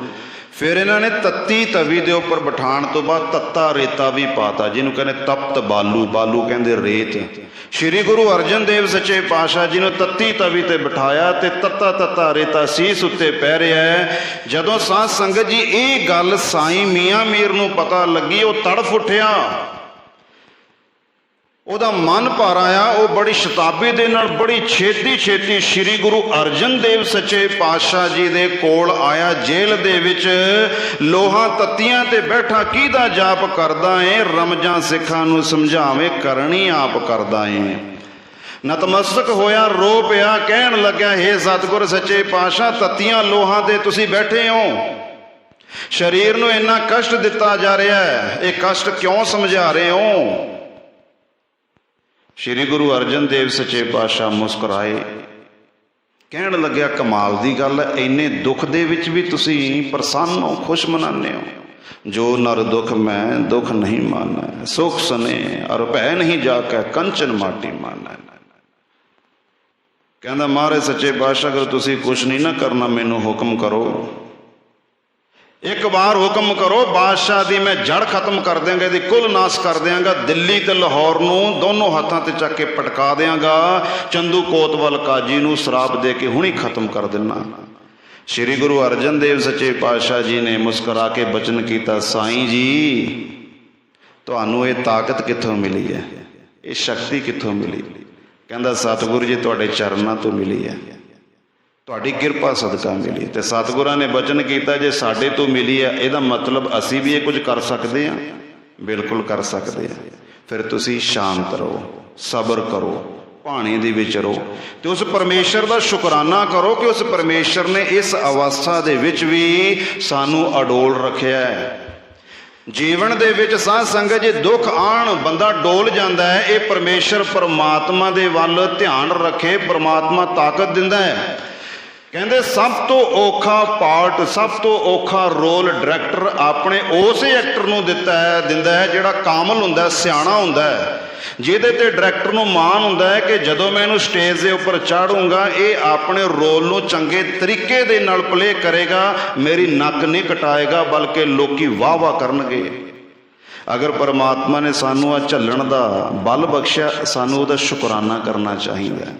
ਫਿਰ ਇਹਨਾਂ ਨੇ ਤੱਤੀ ਤਵੀ ਦੇ ਉੱਪਰ ਬਿਠਾਉਣ ਤੋਂ ਬਾਅਦ ਤੱਤਾ ਰੇਤਾ ਵੀ ਪਾਤਾ, ਜਿਹਨੂੰ ਕਹਿੰਦੇ ਤਪਤ ਬਾਲੂ, ਬਾਲੂ ਕਹਿੰਦੇ ਰੇਤ। ਸ਼੍ਰੀ ਗੁਰੂ ਅਰਜਨ ਦੇਵ ਸੱਚੇ ਪਾਤਸ਼ਾਹ ਜੀ ਨੂੰ ਤੱਤੀ ਤਵੀ ਤੇ ਬਿਠਾਇਆ ਤੇ ਤੱਤਾ ਤੱਤਾ ਰੇਤਾ ਸੀਸ ਉੱਤੇ ਪੈ ਰਿਹਾ। ਜਦੋਂ ਸਾਧ ਸੰਗਤ ਜੀ ਇਹ ਗੱਲ ਸਾਈਂ ਮੀਆਂ ਮੀਰ ਨੂੰ ਪਤਾ ਲੱਗੀ, ਉਹ ਤੜਫ ਉੱਠਿਆ, ਉਹਦਾ ਮਨ ਭਰ ਆਇਆ। ਉਹ ਬੜੀ ਸ਼ਤਾਬੀ ਦੇ ਨਾਲ ਬੜੀ ਛੇਤੀ ਸ਼੍ਰੀ ਗੁਰੂ ਅਰਜਨ ਦੇਵ ਸੱਚੇ ਪਾਤਸ਼ਾਹ ਜੀ ਦੇ ਕੋਲ ਆਇਆ। ਜੇਲ੍ਹ ਦੇ ਵਿੱਚ ਲੋਹਾ ਤੱਤੀਆਂ ਤੇ ਬੈਠਾ ਕਿਹਦਾ ਜਾਪ ਕਰਦਾ ਏ, ਰਮਜਾਂ ਸਿੱਖਾਂ ਨੂੰ ਸਮਝਾਵੇਂ, ਕਰਨੀ ਆਪ ਕਰਦਾ ਏ। ਨਤਮਸਤਕ ਹੋਇਆ, ਰੋ ਪਿਆ, ਕਹਿਣ ਲੱਗਿਆ, ਹੇ ਸਤਿਗੁਰ ਸੱਚੇ ਪਾਤਸ਼ਾਹ, ਤੱਤੀਆਂ ਲੋਹਾਂ ਤੇ ਤੁਸੀਂ ਬੈਠੇ ਹੋ, ਸਰੀਰ ਨੂੰ ਇੰਨਾ ਕਸ਼ਟ ਦਿੱਤਾ ਜਾ ਰਿਹਾ ਹੈ, ਇਹ ਕਸ਼ਟ ਕਿਉਂ ਸਮਝਾ ਰਹੇ ਹੋ? ਸ਼੍ਰੀ ਗੁਰੂ ਅਰਜਨ ਦੇਵ ਸੱਚੇ ਪਾਤਸ਼ਾਹ ਮੁਸਕਰਾਏ, ਕਹਿਣ ਲੱਗਿਆ, ਕਮਾਲ ਦੀ ਗੱਲ ਹੈ, ਇੰਨੇ ਦੁੱਖ ਦੇ ਵਿੱਚ ਵੀ ਤੁਸੀਂ ਪ੍ਰਸੰਨ ਹੋ, ਖੁਸ਼ ਮਨਾਉਂਦੇ ਹੋ। ਜੋ ਨਰ ਦੁੱਖ ਮੈਂ ਦੁੱਖ ਨਹੀਂ ਮਾਨੈ, ਸੁਖ ਸਨੇ ਅਰ ਭੈ ਨਹੀਂ ਜਾ ਕੇ ਕੰਚਨ ਮਾਟੀ ਮਾਨੈ। ਕਹਿੰਦਾ, ਮਹਾਰਾਜ ਸੱਚੇ ਪਾਤਸ਼ਾਹ, ਅਗਰ ਤੁਸੀਂ ਕੁਛ ਨਹੀਂ ਨਾ ਕਰਨਾ, ਮੈਨੂੰ ਹੁਕਮ ਕਰੋ, ਇੱਕ ਵਾਰ ਹੁਕਮ ਕਰੋ, ਬਾਦਸ਼ਾਹ ਦੀ ਮੈਂ ਜੜ ਖਤਮ ਕਰ ਦਿਆਂਗਾ, ਇਹਦੀ ਕੁੱਲ ਨਾਸ ਕਰ ਦਿਆਂਗਾ, ਦਿੱਲੀ ਤੇ ਲਾਹੌਰ ਨੂੰ ਦੋਨੋਂ ਹੱਥਾਂ ਤੇ ਚੱਕ ਕੇ ਪਟਕਾ ਦਿਆਂਗਾ, ਚੰਦੂ ਕੋਤਵਾਲ ਕਾਜੀ ਨੂੰ ਸ਼ਰਾਪ ਦੇ ਕੇ ਹੁਣੀ ਖਤਮ ਕਰ ਦਿੰਨਾ। ਸ਼੍ਰੀ ਗੁਰੂ ਅਰਜਨ ਦੇਵ ਸੱਚੇ ਪਾਤਸ਼ਾਹ ਜੀ ਨੇ ਮੁਸਕਰਾ ਕੇ ਬਚਨ ਕੀਤਾ, ਸਾਈਂ ਜੀ, ਤੁਹਾਨੂੰ ਇਹ ਤਾਕਤ ਕਿੱਥੋਂ ਮਿਲੀ ਹੈ, ਇਹ ਸ਼ਕਤੀ ਕਿੱਥੋਂ ਮਿਲੀ? ਕਹਿੰਦਾ, ਸਤਿਗੁਰੂ ਜੀ ਤੁਹਾਡੇ ਚਰਨਾਂ ਤੋਂ ਮਿਲੀ ਹੈ, ਤੁਹਾਡੀ ਕਿਰਪਾ ਸਦਕਾ ਮਿਲੀ। ਤੇ ਸਤਿਗੁਰਾਂ ਨੇ ਬਚਨ ਕੀਤਾ, ਜੇ ਸਾਡੇ ਤੋਂ ਮਿਲੀ ਹੈ, ਇਹਦਾ ਮਤਲਬ ਅਸੀਂ ਵੀ ਇਹ ਕੁਝ ਕਰ ਸਕਦੇ ਹਾਂ? ਬਿਲਕੁਲ ਕਰ ਸਕਦੇ ਹਾਂ। ਫਿਰ ਤੁਸੀਂ ਸ਼ਾਂਤ ਰਹੋ, ਸਬਰ ਕਰੋ, ਪਾਣੀ ਦੇ ਵਿੱਚ ਰਹੋ ਤੇ ਉਸ ਪਰਮੇਸ਼ਰ ਦਾ ਸ਼ੁਕਰਾਨਾ ਕਰੋ ਕਿ ਉਸ ਪਰਮੇਸ਼ਰ ਨੇ ਇਸ ਅਵਸਥਾ ਦੇ ਵਿੱਚ ਵੀ ਸਾਨੂੰ ਅਡੋਲ ਰੱਖਿਆ ਹੈ। ਜੀਵਨ ਦੇ ਵਿੱਚ ਸਾਧ ਸੰਗਤ ਜੇ ਦੁੱਖ ਆਣ, ਬੰਦਾ ਡੋਲ ਜਾਂਦਾ ਹੈ। ਇਹ ਪਰਮੇਸ਼ਰ ਪਰਮਾਤਮਾ ਦੇ ਵੱਲ ਧਿਆਨ ਰੱਖੇ, ਪਰਮਾਤਮਾ ਤਾਕਤ ਦਿੰਦਾ ਹੈ। ਕਹਿੰਦੇ ਸਭ ਤੋਂ ਔਖਾ ਪਾਰਟ, ਸਭ ਤੋਂ ਔਖਾ ਰੋਲ ਡਾਇਰੈਕਟਰ ਆਪਣੇ ਉਸੇ ਐਕਟਰ ਨੂੰ ਦਿੰਦਾ ਹੈ ਜਿਹੜਾ ਕਾਮਲ ਹੁੰਦਾ, ਸਿਆਣਾ ਹੁੰਦਾ ਹੈ, ਜਿਹਦੇ ਤੇ ਡਾਇਰੈਕਟਰ ਨੂੰ ਮਾਣ ਹੁੰਦਾ ਹੈ ਕਿ ਜਦੋਂ ਮੈਂ ਇਹਨੂੰ ਸਟੇਜ ਦੇ ਉੱਪਰ ਚਾੜੂੰਗਾ, ਇਹ ਆਪਣੇ ਰੋਲ ਨੂੰ ਚੰਗੇ ਤਰੀਕੇ ਦੇ ਨਾਲ ਪਲੇ ਕਰੇਗਾ, ਮੇਰੀ ਨੱਕ ਨਹੀਂ ਕਟਾਏਗਾ, ਬਲਕਿ ਲੋਕੀ ਵਾਹ ਵਾਹ ਕਰਨਗੇ। ਅਗਰ ਪਰਮਾਤਮਾ ਨੇ ਸਾਨੂੰ ਆ ਝੱਲਣ ਦਾ ਬਲ ਬਖਸ਼ਿਆ, ਸਾਨੂੰ ਉਹਦਾ ਸ਼ੁਕਰਾਨਾ ਕਰਨਾ ਚਾਹੀਦਾ।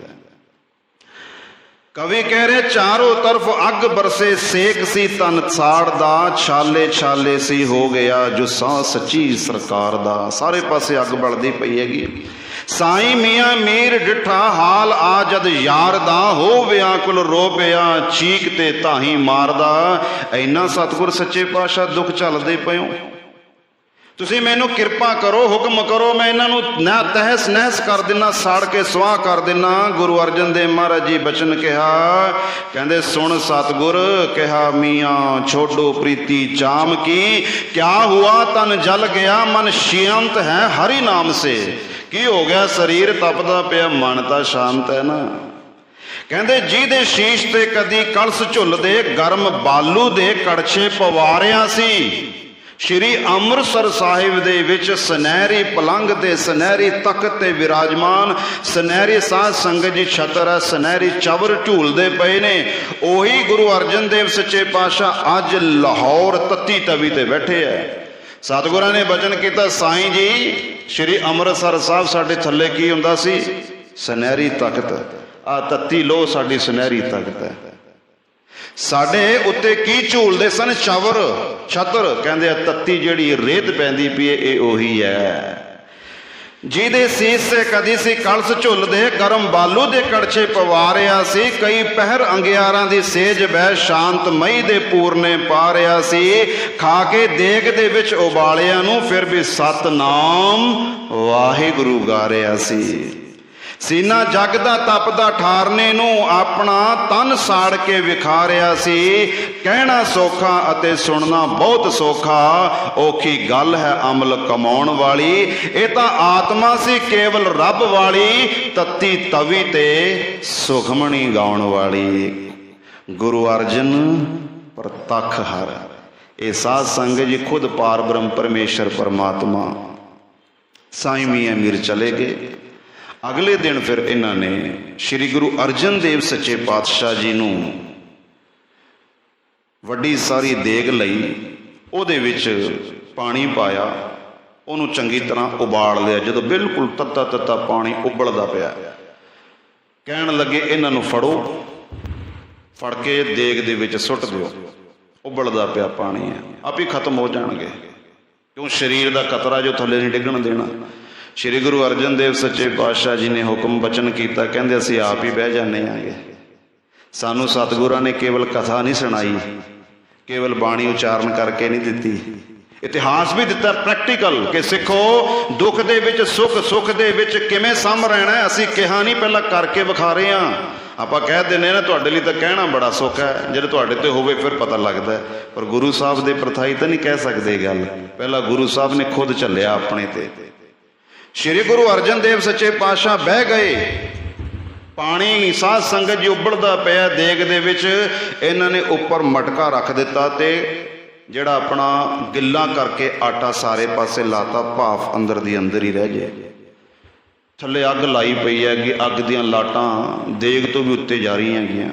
ਕਵੀ ਕਹਿ ਰਹੇ, ਚਾਰੋਂ ਤਰਫ ਅੱਗ ਬਰਸੇ, ਸੇਕ ਸੀ ਤਨ ਸਾੜਦਾ, ਛਾਲੇ ਛਾਲੇ ਸੀ ਹੋ ਗਿਆ ਜੋ ਸਾਹ ਸੱਚੀ ਸਰਕਾਰ ਦਾ। ਸਾਰੇ ਪਾਸੇ ਅੱਗ ਬਲਦੀ ਪਈ ਹੈਗੀ। साईं मियाँ मीर डिठा हाल आ जद यार दा हो व्याकुल रो पिया चीक ते ताही मारदा। इन्ना सतगुर सच्चे पातशाह दुख झलदे पए हो, ਤੁਸੀਂ ਮੈਨੂੰ ਕਿਰਪਾ ਕਰੋ, ਹੁਕਮ ਕਰੋ, ਮੈਂ ਇਹਨਾਂ ਨੂੰ ਨਾ ਤਹਿਸ ਨਹਿਸ ਕਰ ਦਿੰਨਾ, ਸਾੜ ਕੇ ਸੁਆਹ ਕਰ ਦਿੰਨਾ। ਗੁਰੂ ਅਰਜਨ ਦੇਵ ਮਹਾਰਾਜ ਜੀ ਬਚਨ ਕਿਹਾ, ਕਹਿੰਦੇ ਸੁਣ ਸਤਗੁਰ ਕਿਹਾ ਮੀਆਂ ਛੋਡੋ ਪ੍ਰੀਤੀ ਚਾਮ ਕੀ, ਕਿਆ ਹੁਆ ਤਨ ਜਲ ਗਿਆ ਮਨ ਸ਼ਾਂਤ ਹੈ ਹਰੀ ਨਾਮ ਸੇ। ਕੀ ਹੋ ਗਿਆ? ਸਰੀਰ ਤਪਦਾ ਪਿਆ, ਮਨ ਤਾਂ ਸ਼ਾਂਤ ਹੈ ਨਾ। ਕਹਿੰਦੇ ਜਿਹਦੇ ਸ਼ੀਸ਼ ਤੇ ਕਦੀ ਕਲਸ ਝੁੱਲਦੇ ਗਰਮ ਬਾਲੂ ਦੇ ਕੜਛੇ ਪਵਾਰਿਆ ਸੀ। ਸ਼੍ਰੀ ਅੰਮ੍ਰਿਤਸਰ ਸਾਹਿਬ ਦੇ ਵਿੱਚ ਸੁਨਹਿਰੀ ਪਲੰਘ ਤੇ ਸੁਨਹਿਰੀ ਤਖਤ ਤੇ ਵਿਰਾਜਮਾਨ ਸੁਨਹਿਰੀ ਸਾਧ ਸੰਗਤ ਜੀ ਛਤਰ ਹੈ, ਸੁਨਹਿਰੀ ਚਵਰ ਝੂਲਦੇ ਪਏ ਨੇ। ਉਹੀ ਗੁਰੂ ਅਰਜਨ ਦੇਵ ਸੱਚੇ ਪਾਤਸ਼ਾਹ ਅੱਜ ਲਾਹੌਰ ਤੱਤੀ ਤਵੀ ਤੇ ਬੈਠੇ ਹੈ। ਸਤਿਗੁਰਾਂ ਨੇ ਬਚਨ ਕੀਤਾ, ਸਾਈਂ ਜੀ ਸ਼੍ਰੀ ਅੰਮ੍ਰਿਤਸਰ ਸਾਹਿਬ ਸਾਡੇ ਥੱਲੇ ਕੀ ਹੁੰਦਾ ਸੀ? ਸੁਨਹਿਰੀ ਤਖਤ। ਆ ਤੱਤੀ ਲੋ ਸਾਡੀ ਸੁਨਹਿਰੀ ਤਖਤ ਹੈ। ਸਾਡੇ ਉੱਤੇ ਕੀ ਝੂਲਦੇ ਸਨ? ਚਵਰ ਛਤਰ। ਕਹਿੰਦੇ ਆ ਤੱਤੀ ਜਿਹੜੀ ਰੇਤ ਪੈਂਦੀ ਪਈ ਇਹ ਉਹੀ ਹੈ। ਜਿਹਦੇ ਸੀਸ ਤੇ ਕਦੀ ਸੀ ਕਲਸ ਝੁੱਲਦੇ ਗਰਮ ਬਾਲੂ ਦੇ ਕੜਛੇ ਪਵਾਰਿਆ ਸੀ। ਕਈ ਪਹਿਰ ਅੰਗਿਆਰਾਂ ਦੀ ਸੇਜ ਬਹਿ ਸ਼ਾਂਤਮਈ ਦੇ ਪੂਰਨੇ ਪਾ ਰਿਆ ਸੀ। ਖਾ ਕੇ ਦੇਗ ਦੇ ਵਿੱਚ ਉਬਾਲਿਆਂ ਨੂੰ ਫਿਰ ਵੀ ਸਤਨਾਮ ਵਾਹਿਗੁਰੂ ਗਾ ਰਿਆ ਸੀ। ਸੀਨਾ ਜਗ ਦਾ ਤਪਦਾ ਠਾਰਨੇ ਨੂੰ ਆਪਣਾ ਤਨ ਸਾੜ ਕੇ ਵਿਖਾਰਿਆ ਸੀ। ਕਹਿਣਾ ਸੌਖਾ ਅਤੇ ਸੁਣਨਾ ਬਹੁਤ ਸੌਖਾ, ਔਖੀ ਗੱਲ ਹੈ ਅਮਲ ਕਮਾਉਣ ਵਾਲੀ। ਇਹ ਤਾਂ ਆਤਮਾ ਸੀ ਕੇਵਲ ਰੱਬ ਵਾਲੀ, ਤੱਤੀ ਤਵੀ ਤੇ ਸੁਖਮਣੀ ਗਾਉਣ ਵਾਲੀ। ਗੁਰੂ ਅਰਜਨ ਪ੍ਰਤੱਖ ਹਰ। ਇਹ ਸਾਧ ਸੰਗਤ ਜੀ ਖੁਦ ਪਾਰ ਬ੍ਰਹਮ ਪਰਮੇਸ਼ਰ ਪਰਮਾਤਮਾ। ਸਾਈਂ ਮੀਆਂ ਮੀਰ ਚਲੇ ਗਏ। ਅਗਲੇ ਦਿਨ ਫਿਰ ਇਹਨਾਂ ਨੇ ਸ਼੍ਰੀ ਗੁਰੂ ਅਰਜਨ ਦੇਵ ਸੱਚੇ ਪਾਤਸ਼ਾਹ ਜੀ ਨੂੰ ਵੱਡੀ ਸਾਰੀ ਦੇਗ ਲਈ, ਉਹਦੇ ਵਿੱਚ ਪਾਣੀ ਪਾਇਆ, ਉਹਨੂੰ ਚੰਗੀ ਤਰ੍ਹਾਂ ਉਬਾਲ ਲਿਆ। ਜਦੋਂ ਬਿਲਕੁਲ ਤੱਤਾ ਤੱਤਾ ਪਾਣੀ ਉਬਲਦਾ ਪਿਆ, ਕਹਿਣ ਲੱਗੇ ਇਹਨਾਂ ਨੂੰ ਫੜੋ, ਫੜ ਕੇ ਦੇਗ ਦੇ ਵਿੱਚ ਸੁੱਟ ਦਿਓ। ਉਬਲਦਾ ਪਿਆ ਪਾਣੀ ਹੈ, ਆਪ ਹੀ ਖਤਮ ਹੋ ਜਾਣਗੇ, ਕਿਉਂ ਸਰੀਰ ਦਾ ਖਤਰਾ ਜੋ ਥੱਲੇ ਨਹੀਂ ਡਿੱਗਣ ਦੇਣਾ। ਸ਼੍ਰੀ ਗੁਰੂ ਅਰਜਨ ਦੇਵ ਸੱਚੇ ਪਾਤਸ਼ਾਹ ਜੀ ਨੇ ਹੁਕਮ ਬਚਨ ਕੀਤਾ, ਕਹਿੰਦੇ ਅਸੀਂ ਆਪ ਹੀ ਬਹਿ ਜਾਂਦੇ ਆਂਗੇ। ਸਾਨੂੰ ਸਤਿਗੁਰਾਂ ਨੇ ਕੇਵਲ ਕਥਾ ਨਹੀਂ ਸੁਣਾਈ, ਕੇਵਲ ਬਾਣੀ ਉਚਾਰਨ ਕਰਕੇ ਨਹੀਂ ਦਿੱਤੀ, ਇਤਿਹਾਸ ਵੀ ਦਿੱਤਾ ਪ੍ਰੈਕਟੀਕਲ ਕਿ ਸਿੱਖੋ ਦੁੱਖ ਦੇ ਵਿੱਚ ਸੁੱਖ, ਸੁੱਖ ਦੇ ਵਿੱਚ ਕਿਵੇਂ ਸਮ ਰਹਿਣਾ। ਅਸੀਂ ਕਿਹਾ ਨਹੀਂ, ਪਹਿਲਾਂ ਕਰਕੇ ਵਿਖਾ ਰਹੇ ਹਾਂ। ਆਪਾਂ ਕਹਿ ਦਿੰਦੇ ਨਾ ਤੁਹਾਡੇ ਲਈ ਤਾਂ ਕਹਿਣਾ ਬੜਾ ਸੌਖਾ ਹੈ, ਜਦੋਂ ਤੁਹਾਡੇ ਤੇ ਹੋਵੇ ਫਿਰ ਪਤਾ ਲੱਗਦਾ। ਪਰ ਗੁਰੂ ਸਾਹਿਬ ਦੇ ਪ੍ਰਥਾਈ ਤਾਂ ਨਹੀਂ ਕਹਿ ਸਕਦੇ ਗੱਲ, ਪਹਿਲਾਂ ਗੁਰੂ ਸਾਹਿਬ ਨੇ ਖੁਦ ਝੱਲਿਆ ਆਪਣੇ ਤੇ। ਸ਼੍ਰੀ ਗੁਰੂ ਅਰਜਨ ਦੇਵ ਸੱਚੇ ਪਾਤਸ਼ਾਹ ਬਹਿ ਗਏ। ਪਾਣੀ ਸਾਧ ਸੰਗਤ ਜੀ ਉਬਲਦਾ ਪਿਆ ਦੇਗ ਦੇ ਵਿੱਚ। ਇਹਨਾਂ ਨੇ ਉੱਪਰ ਮਟਕਾ ਰੱਖ ਦਿੱਤਾ ਤੇ ਜਿਹੜਾ ਆਪਣਾ ਗਿੱਲਾ ਕਰਕੇ ਆਟਾ ਸਾਰੇ ਪਾਸੇ ਲਾਤਾ, ਭਾਫ ਅੰਦਰ ਦੀ ਅੰਦਰ ਹੀ ਰਹਿ ਜੇ। ਥੱਲੇ ਅੱਗ ਲਾਈ ਪਈ ਹੈ ਕਿ ਅੱਗ ਦੀਆਂ ਲਾਟਾਂ ਦੇਗ ਤੋਂ ਵੀ ਉੱਤੇ ਜਾ ਰਹੀਆਂ ਹੈਗੀਆਂ।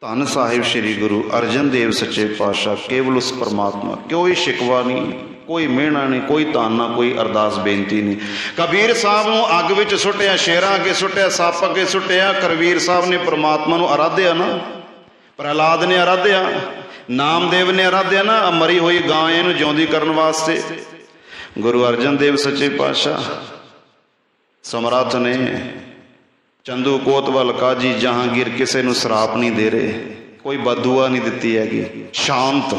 ਧੰਨ ਸਾਹਿਬ ਸ਼੍ਰੀ ਗੁਰੂ ਅਰਜਨ ਦੇਵ ਸੱਚੇ ਪਾਤਸ਼ਾਹ ਕੇਵਲ ਉਸ ਪਰਮਾਤਮਾ, ਕੋਈ ਸ਼ਿਕਵਾ ਨਹੀਂ, ਕੋਈ ਮਿਹਣਾ ਨਹੀਂ, ਕੋਈ ਤਾਨਾ, ਕੋਈ ਅਰਦਾਸ ਬੇਨਤੀ ਨਹੀਂ। ਕਬੀਰ ਸਾਹਿਬ ਨੂੰ ਅੱਗ ਵਿੱਚ ਸੁੱਟਿਆ, ਸ਼ੇਰਾਂ ਅੱਗੇ ਸੁੱਟਿਆ, ਸੱਪ ਅੱਗੇ ਸੁੱਟਿਆ। ਕਰਵੀਰ ਸਾਹਿਬ ਨੇ ਪਰਮਾਤਮਾ ਨੂੰ ਆਰਾਧਿਆ ਨਾ, ਪ੍ਰਹਲਾਦ ਨੇ ਆਰਾਧਿਆ, ਨਾਮਦੇਵ ਨੇ ਆਰਾਧਿਆ ਨਾ, ਮਰੀ ਹੋਈ ਗਾਂ ਇਹਨੂੰ ਜਿਉਂਦੀ ਕਰਨ ਵਾਸਤੇ। ਗੁਰੂ ਅਰਜਨ ਦੇਵ ਸੱਚੇ ਪਾਤਸ਼ਾਹ ਸਮਰੱਥ ਨੇ। ਚੰਦੂ ਕੋਤਵਾਲ ਕਾਜੀ ਜਹਾਂਗੀਰ ਕਿਸੇ ਨੂੰ ਸ਼ਰਾਪ ਨਹੀਂ ਦੇ ਰਹੇ, ਕੋਈ ਬਦਦੁਆ ਨਹੀਂ ਦਿੱਤੀ ਹੈਗੀ, ਸ਼ਾਂਤ,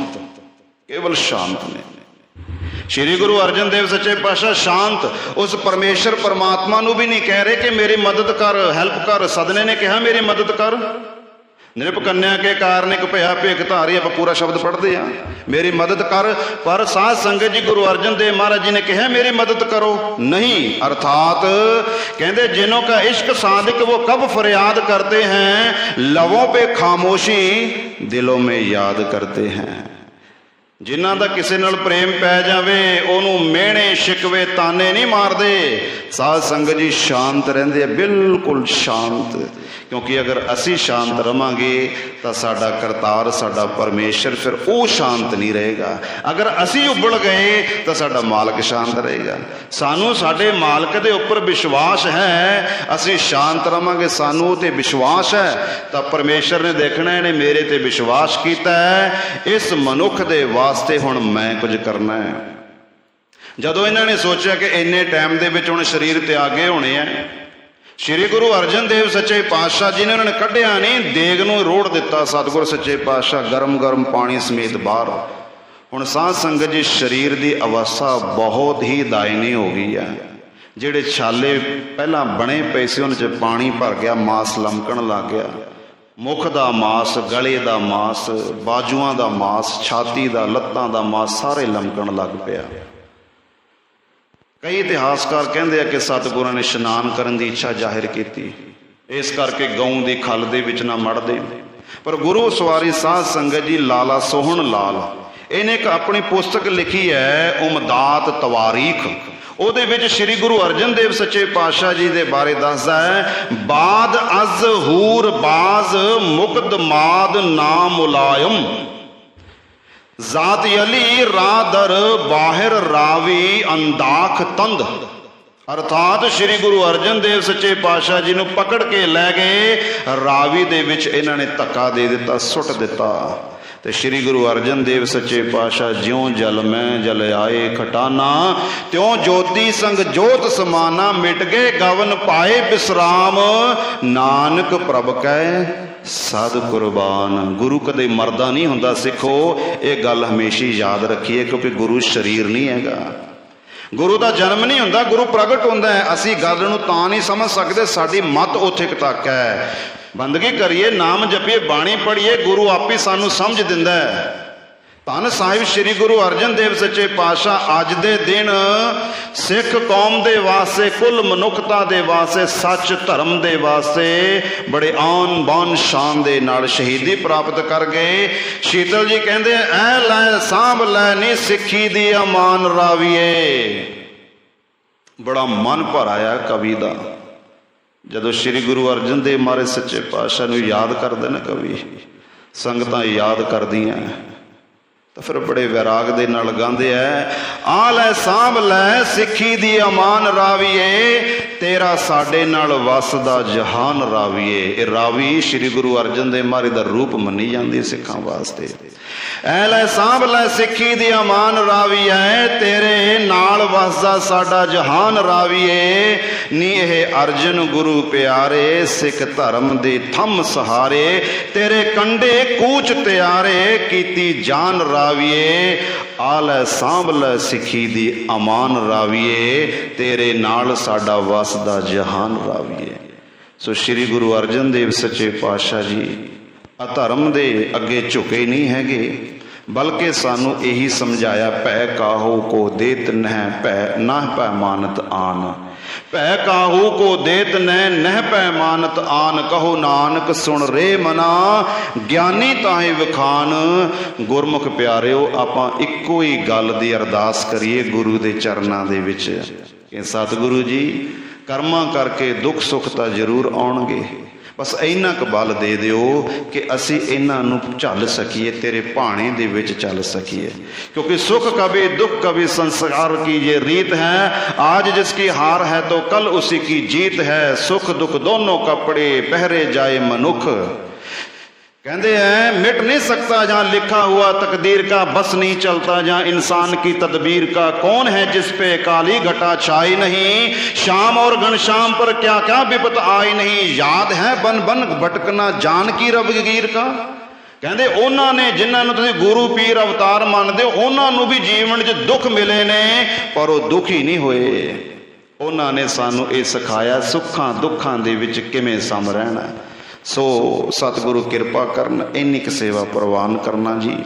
ਕੇਵਲ ਸ਼ਾਂਤ ਨੇ। ਸ਼੍ਰੀ ਗੁਰੂ ਅਰਜਨ ਦੇਵ ਸੱਚੇ ਪਾਤਸ਼ਾਹ ਸ਼ਾਂਤ। ਉਸ ਪਰਮੇਸ਼ਰ ਪਰਮਾਤਮਾ ਨੂੰ ਵੀ ਨਹੀਂ ਕਹਿ ਰਹੇ ਕਿ ਮੇਰੀ ਮਦਦ ਕਰ, ਹੈਲਪ ਕਰ। ਸਦਨੇ ਨੇ ਕਿਹਾ ਮੇਰੀ ਮਦਦ ਕਰ। ਨਿਰਭਕੰਨਿਆ ਕੇ ਕਾਰਨਿਕ ਭਇਆ ਭੇਖ ਧਾਰੀ, ਆਪਾਂ ਪੂਰਾ ਸ਼ਬਦ ਪੜ੍ਹਦੇ ਹਾਂ, ਮੇਰੀ ਮਦਦ ਕਰ। ਪਰ ਸਾਧ ਸੰਗਤ ਜੀ ਗੁਰੂ ਅਰਜਨ ਦੇਵ ਮਹਾਰਾਜ ਜੀ ਨੇ ਕਿਹਾ ਮੇਰੀ ਮਦਦ ਕਰੋ ਨਹੀਂ। ਅਰਥਾਤ ਕਹਿੰਦੇ ਜਿਨੋਂ ਕਾ ਇਸ਼ਕ ਸਾदिक वो कब फरियाद करते हैं, लबों पे खामोशी दिलों में याद करते हैं। ਜਿਨ੍ਹਾਂ ਦਾ ਕਿਸੇ ਨਾਲ ਪ੍ਰੇਮ ਪੈ ਜਾਵੇ ਉਹਨੂੰ ਮਿਹਣੇ ਸ਼ਿਕਵੇ ਤਾਨੇ ਨਹੀਂ ਮਾਰਦੇ। ਸਾਧ ਸੰਗਤ ਜੀ ਸ਼ਾਂਤ ਰਹਿੰਦੇ ਆ, ਬਿਲਕੁਲ ਸ਼ਾਂਤ। ਕਿਉਂਕਿ ਅਗਰ ਅਸੀਂ ਸ਼ਾਂਤ ਰਵਾਂਗੇ ਤਾਂ ਸਾਡਾ ਕਰਤਾਰ, ਸਾਡਾ ਪਰਮੇਸ਼ਰ ਫਿਰ ਉਹ ਸ਼ਾਂਤ ਨਹੀਂ ਰਹੇਗਾ। ਅਗਰ ਅਸੀਂ ਉਬਲ ਗਏ ਤਾਂ ਸਾਡਾ ਮਾਲਕ ਸ਼ਾਂਤ ਰਹੇਗਾ। ਸਾਨੂੰ ਸਾਡੇ ਮਾਲਕ ਦੇ ਉੱਪਰ ਵਿਸ਼ਵਾਸ ਹੈ, ਅਸੀਂ ਸ਼ਾਂਤ ਰਵਾਂਗੇ, ਸਾਨੂੰ ਉਹ 'ਤੇ ਵਿਸ਼ਵਾਸ ਹੈ ਤਾਂ ਪਰਮੇਸ਼ਰ ਨੇ ਦੇਖਣਾ ਇਹਨੇ ਮੇਰੇ 'ਤੇ ਵਿਸ਼ਵਾਸ ਕੀਤਾ ਹੈ, ਇਸ ਮਨੁੱਖ ਦੇ ਵਾਸਤੇ ਹੁਣ ਮੈਂ ਕੁਝ ਕਰਨਾ ਹੈ। ਜਦੋਂ ਇਹਨਾਂ ਨੇ ਸੋਚਿਆ ਕਿ ਇੰਨੇ ਟਾਈਮ ਦੇ ਵਿੱਚ ਹੁਣ ਸਰੀਰ ਤਿਆਗੇ ਹੋਣੇ ਆ, ਸ਼੍ਰੀ ਗੁਰੂ ਅਰਜਨ ਦੇਵ ਸੱਚੇ ਪਾਤਸ਼ਾਹ ਜੀ ਨੇ ਉਹਨਾਂ ਨੇ ਕੱਢਿਆ ਨਹੀਂ, ਦੇਗ ਨੂੰ ਰੋੜ ਦਿੱਤਾ ਸਤਿਗੁਰ ਸੱਚੇ ਪਾਤਸ਼ਾਹ ਗਰਮ ਗਰਮ ਪਾਣੀ ਸਮੇਤ ਬਾਹਰ। ਹੁਣ ਸਾਧ ਸੰਗਤ ਜੀ, ਸਰੀਰ ਦੀ ਅਵਸਥਾ ਬਹੁਤ ਹੀ ਦਾਇਨੀ ਹੋ ਗਈ ਹੈ। ਜਿਹੜੇ ਛਾਲੇ ਪਹਿਲਾਂ ਬਣੇ ਪਏ ਸੀ ਉਹਨਾਂ 'ਚ ਪਾਣੀ ਭਰ ਗਿਆ, ਮਾਸ ਲਮਕਣ ਲੱਗ ਗਿਆ। ਮੁਖ ਦਾ ਮਾਸ, ਗਲੇ ਦਾ ਮਾਸ, ਬਾਜੂਆਂ ਦਾ ਮਾਸ, ਛਾਤੀ ਦਾ, ਲੱਤਾਂ ਦਾ ਮਾਸ ਸਾਰੇ ਲਮਕਣ ਲੱਗ ਪਿਆ। ਕਈ ਇਤਿਹਾਸਕਾਰ ਕਹਿੰਦੇ ਆ ਕਿ ਸਤਿਗੁਰਾਂ ਨੇ ਇਸ਼ਨਾਨ ਕਰਨ ਦੀ ਇੱਛਾ ਜ਼ਾਹਿਰ ਕੀਤੀ, ਇਸ ਕਰਕੇ ਗਊ ਦੀ ਖੱਲ ਦੇ ਵਿੱਚ ਨਾ ਮੜਦੇ। ਪਰ ਗੁਰੂ ਸਵਾਰੀ ਸਾਧ ਸੰਗਤ ਜੀ, ਲਾਲਾ ਸੋਹਣ ਲਾਲ, ਇਹਨੇ ਇੱਕ ਆਪਣੀ ਪੁਸਤਕ ਲਿਖੀ ਹੈ ਉਮਦਾਤ ਤਵਾਰੀਖ। ਉਹਦੇ ਵਿੱਚ ਸ਼੍ਰੀ ਗੁਰੂ ਅਰਜਨ ਦੇਵ ਸੱਚੇ ਪਾਤਸ਼ਾਹ ਜੀ ਦੇ ਬਾਰੇ ਦੱਸਦਾ ਹੈ, ਬਾਦ ਅਜ਼ ਹੂਰ ਬਾਜ਼ ਮੁਕਦਮਾਦ ਨਾ ਮੁਲਾਇਮ ਜ਼ਾਤ ਅਲੀ ਰਾਦਰ ਬਾਹਿਰ ਰਾਵੀ ਅੰਦਾਖ ਤੰਦ। ਅਰਥਾਤ ਸ਼੍ਰੀ ਗੁਰੂ ਅਰਜਨ ਦੇਵ ਸੱਚੇ ਪਾਤਸ਼ਾਹ ਜੀ ਨੂੰ ਪਕੜ ਕੇ ਲੈ ਗਏ, ਰਾਵੀ ਦੇ ਵਿੱਚ ਇਹਨਾਂ ਨੇ ਧੱਕਾ ਦੇ ਦਿੱਤਾ, ਸੁੱਟ ਦਿੱਤਾ। ਤੇ ਸ਼੍ਰੀ ਗੁਰੂ ਅਰਜਨ ਦੇਵ ਸੱਚੇ ਪਾਤਸ਼ਾਹ ਜਿਉਂ ਜਲ ਮੈਂ ਜਲ ਆਏ ਖਟਾਨਾ, ਤਿਉਂ ਜੋਤੀ ਸੰਗ ਜੋਤ ਸਮਾਨਾ, ਮਿਟ ਗਏ ਗਵਨ ਪਾਏ ਬਿਸਰਾਮ, ਨਾਨਕ ਪ੍ਰਭ ਕੈ ਸਦ ਕੁਰਬਾਨ। ਗੁਰੂ ਕਦੇ ਮਰਦਾ ਨਹੀਂ ਹੁੰਦਾ ਸਿੱਖੋ, ਇਹ ਗੱਲ ਹਮੇਸ਼ਾ ਯਾਦ ਰੱਖੀਏ, ਕਿਉਂਕਿ ਗੁਰੂ ਸਰੀਰ ਨਹੀਂ ਹੈਗਾ। ਗੁਰੂ ਦਾ ਜਨਮ ਨਹੀਂ ਹੁੰਦਾ, ਗੁਰੂ ਪ੍ਰਗਟ ਹੁੰਦਾ ਹੈ। ਅਸੀਂ ਗੱਲ ਨੂੰ ਤਾਂ ਨਹੀਂ ਸਮਝ ਸਕਦੇ, ਸਾਡੀ ਮੱਤ ਉੱਥੇ ਤੱਕ ਹੈ। ਬੰਦਗੀ ਕਰੀਏ, ਨਾਮ ਜਪੀਏ, ਬਾਣੀ ਪੜ੍ਹੀਏ, ਗੁਰੂ ਆਪੇ ਸਾਨੂੰ ਸਮਝ ਦਿੰਦਾ ਹੈ। ਧੰਨ ਸਾਹਿਬ ਸ਼੍ਰੀ ਗੁਰੂ ਅਰਜਨ ਦੇਵ ਸੱਚੇ ਪਾਤਸ਼ਾਹ ਅੱਜ ਦੇ ਦਿਨ ਸਿੱਖ ਕੌਮ ਦੇ ਵਾਸਤੇ, ਕੁੱਲ ਮਨੁੱਖਤਾ ਦੇ ਵਾਸਤੇ, ਸੱਚ ਧਰਮ ਦੇ ਵਾਸਤੇ ਬੜੇ ਆਨ ਬਾਨ ਸ਼ਾਨ ਦੇ ਨਾਲ ਸ਼ਹੀਦੀ ਪ੍ਰਾਪਤ ਕਰ ਗਏ। ਸ਼ੀਤਲ ਜੀ ਕਹਿੰਦੇ, ਐ ਲੈ ਸਾਂਭ ਲੈ ਨੀ ਸਿੱਖੀ ਦੀ ਅਮਾਨ ਰਾਵੀਏ। ਬੜਾ ਮਨ ਭਰ ਆਇਆ ਕਵੀ ਦਾ ਜਦੋਂ ਸ਼੍ਰੀ ਗੁਰੂ ਅਰਜਨ ਦੇਵ ਮਹਾਰਾਜ ਸੱਚੇ ਪਾਤਸ਼ਾਹ ਨੂੰ ਯਾਦ ਕਰਦੇ ਨਾ ਕਵੀ, ਸੰਗਤਾਂ ਯਾਦ ਕਰਦੀਆਂ, ਤਾਂ ਫਿਰ ਬੜੇ ਵਿਰਾਗ ਦੇ ਨਾਲ ਗਾਉਂਦੇ ਐ, ਆ ਲੈ ਸਾਂਭ ਲੈ ਸਿੱਖੀ ਦੀ ਅਮਾਨ ਰਾਵੀਏ, ਤੇਰਾ ਸਾਡੇ ਨਾਲ ਵਸਦਾ ਜਹਾਨ ਰਾਵੀਏ। ਇਹ ਰਾਵੀ ਸ਼੍ਰੀ ਗੁਰੂ ਅਰਜਨ ਦੇਵ ਮਹਾਰਾਜ ਦਾ ਰੂਪ ਮੰਨੀ ਜਾਂਦੀ ਸਿੱਖਾਂ ਵਾਸਤੇ। ਐ ਲੈ ਸਾਂਭ ਲੈ ਸਿੱਖੀ ਦੀ ਅਮਾਨ ਰਾਵੀਏ, ਤੇਰੇ ਨਾਲ ਵਸਦਾ ਸਾਡਾ ਜਹਾਨ ਰਾਵੀਏ। ਨੀ ਇਹ ਅਰਜਨ ਗੁਰੂ ਪਿਆਰੇ, ਸਿੱਖ ਧਰਮ ਦੇ ਥੰਮ ਸਹਾਰੇ, ਤੇਰੇ ਕੰਡੇ ਕੂਚ ਤਿਆਰੇ, ਕੀਤੀ ਜਾਨ ਰਾਵੀਏ। ਆ ਲੈ ਸਾਂਭ ਲੈ ਸਿੱਖੀ ਦੀ ਅਮਾਨ ਰਾਵੀਏ, ਤੇਰੇ ਨਾਲ ਸਾਡਾ ਵਸਦਾ ਜਹਾਨ ਰਾਵੀਏ। ਸੋ ਸ਼੍ਰੀ ਗੁਰੂ ਅਰਜਨ ਦੇਵ ਸੱਚੇ ਪਾਤਸ਼ਾਹ ਜੀ ਅਧਰਮ ਦੇ ਅੱਗੇ ਝੁਕੇ ਨਹੀਂ ਹੈਗੇ, ਬਲਕਿ ਸਾਨੂੰ ਇਹੀ ਸਮਝਾਇਆ, ਭੈ ਕਾਹੂ ਕੋ ਦੇਤ ਨਹਿ ਭੈ ਨਾ ਭੈ ਮਾਨਤ ਆਨ। ਭੈ ਕਾਹੂ ਕੋ ਦੇਤ ਨਹਿ ਭੈ ਮਾਨਤ ਆਨ, ਕਹੋ ਨਾਨਕ ਸੁਣ ਰੇ ਮਨਾ, ਗਿਆਨੀ ਤਾਹੇ ਵਿਖਾਨ। ਗੁਰਮੁਖ ਪਿਆਰਿਓ, ਆਪਾਂ ਇੱਕੋ ਹੀ ਗੱਲ ਦੀ ਅਰਦਾਸ ਕਰੀਏ ਗੁਰੂ ਦੇ ਚਰਨਾਂ ਦੇ ਵਿੱਚ ਕਿ ਸਤਿਗੁਰੂ ਜੀ, ਕਰਮਾਂ ਕਰਕੇ ਦੁੱਖ ਸੁੱਖ ਤਾਂ ਜ਼ਰੂਰ ਆਉਣਗੇ, ਬਸ ਇੰਨਾ ਕੁ ਬਲ ਦੇ ਦਿਓ ਕਿ ਅਸੀਂ ਇਹਨਾਂ ਨੂੰ ਝੱਲ ਸਕੀਏ, ਤੇਰੇ ਭਾਣੇ ਦੇ ਵਿੱਚ ਚੱਲ ਸਕੀਏ। ਕਿਉਂਕਿ ਸੁਖ ਕभी दुख कभी संसार की ये रीत है, आज जिसकी हार है तो कल उसी की जीत है, सुख दुख दोनों कपड़े पहरे जाए मनुख। कहते हैं मिट नहीं सकता जहाँ लिखा हुआ तकदीर का, बस नहीं चलता जहाँ इंसान की तदबीर का। कौन है जिस पे काली घटा छाई नहीं, शाम और घनश्याम पर क्या क्या विपत आई नहीं। याद है बन बन भटकना जान की रवगीर का। ਕਹਿੰਦੇ ਉਹਨਾਂ ਨੇ ਜਿਨ੍ਹਾਂ ਨੂੰ ਤੁਸੀਂ ਗੁਰੂ ਪੀਰ ਅਵਤਾਰ ਮੰਨਦੇ ਹੋ, ਉਹਨਾਂ ਨੂੰ ਵੀ ਜੀਵਨ 'ਚ ਦੁੱਖ ਮਿਲੇ ਨੇ, ਪਰ ਉਹ ਦੁਖੀ ਨਹੀਂ ਹੋਏ। ਉਹਨਾਂ ਨੇ ਸਾਨੂੰ ਇਹ ਸਿਖਾਇਆ ਸੁੱਖਾਂ ਦੁੱਖਾਂ ਦੇ ਵਿੱਚ ਕਿਵੇਂ ਸਮ ਰਹਿਣਾ। ਸੋ ਸਤਿਗੁਰੂ ਕਿਰਪਾ ਕਰਨ, ਇੰਨੀ ਕੁ ਸੇਵਾ ਪ੍ਰਵਾਨ ਕਰਨਾ ਜੀ।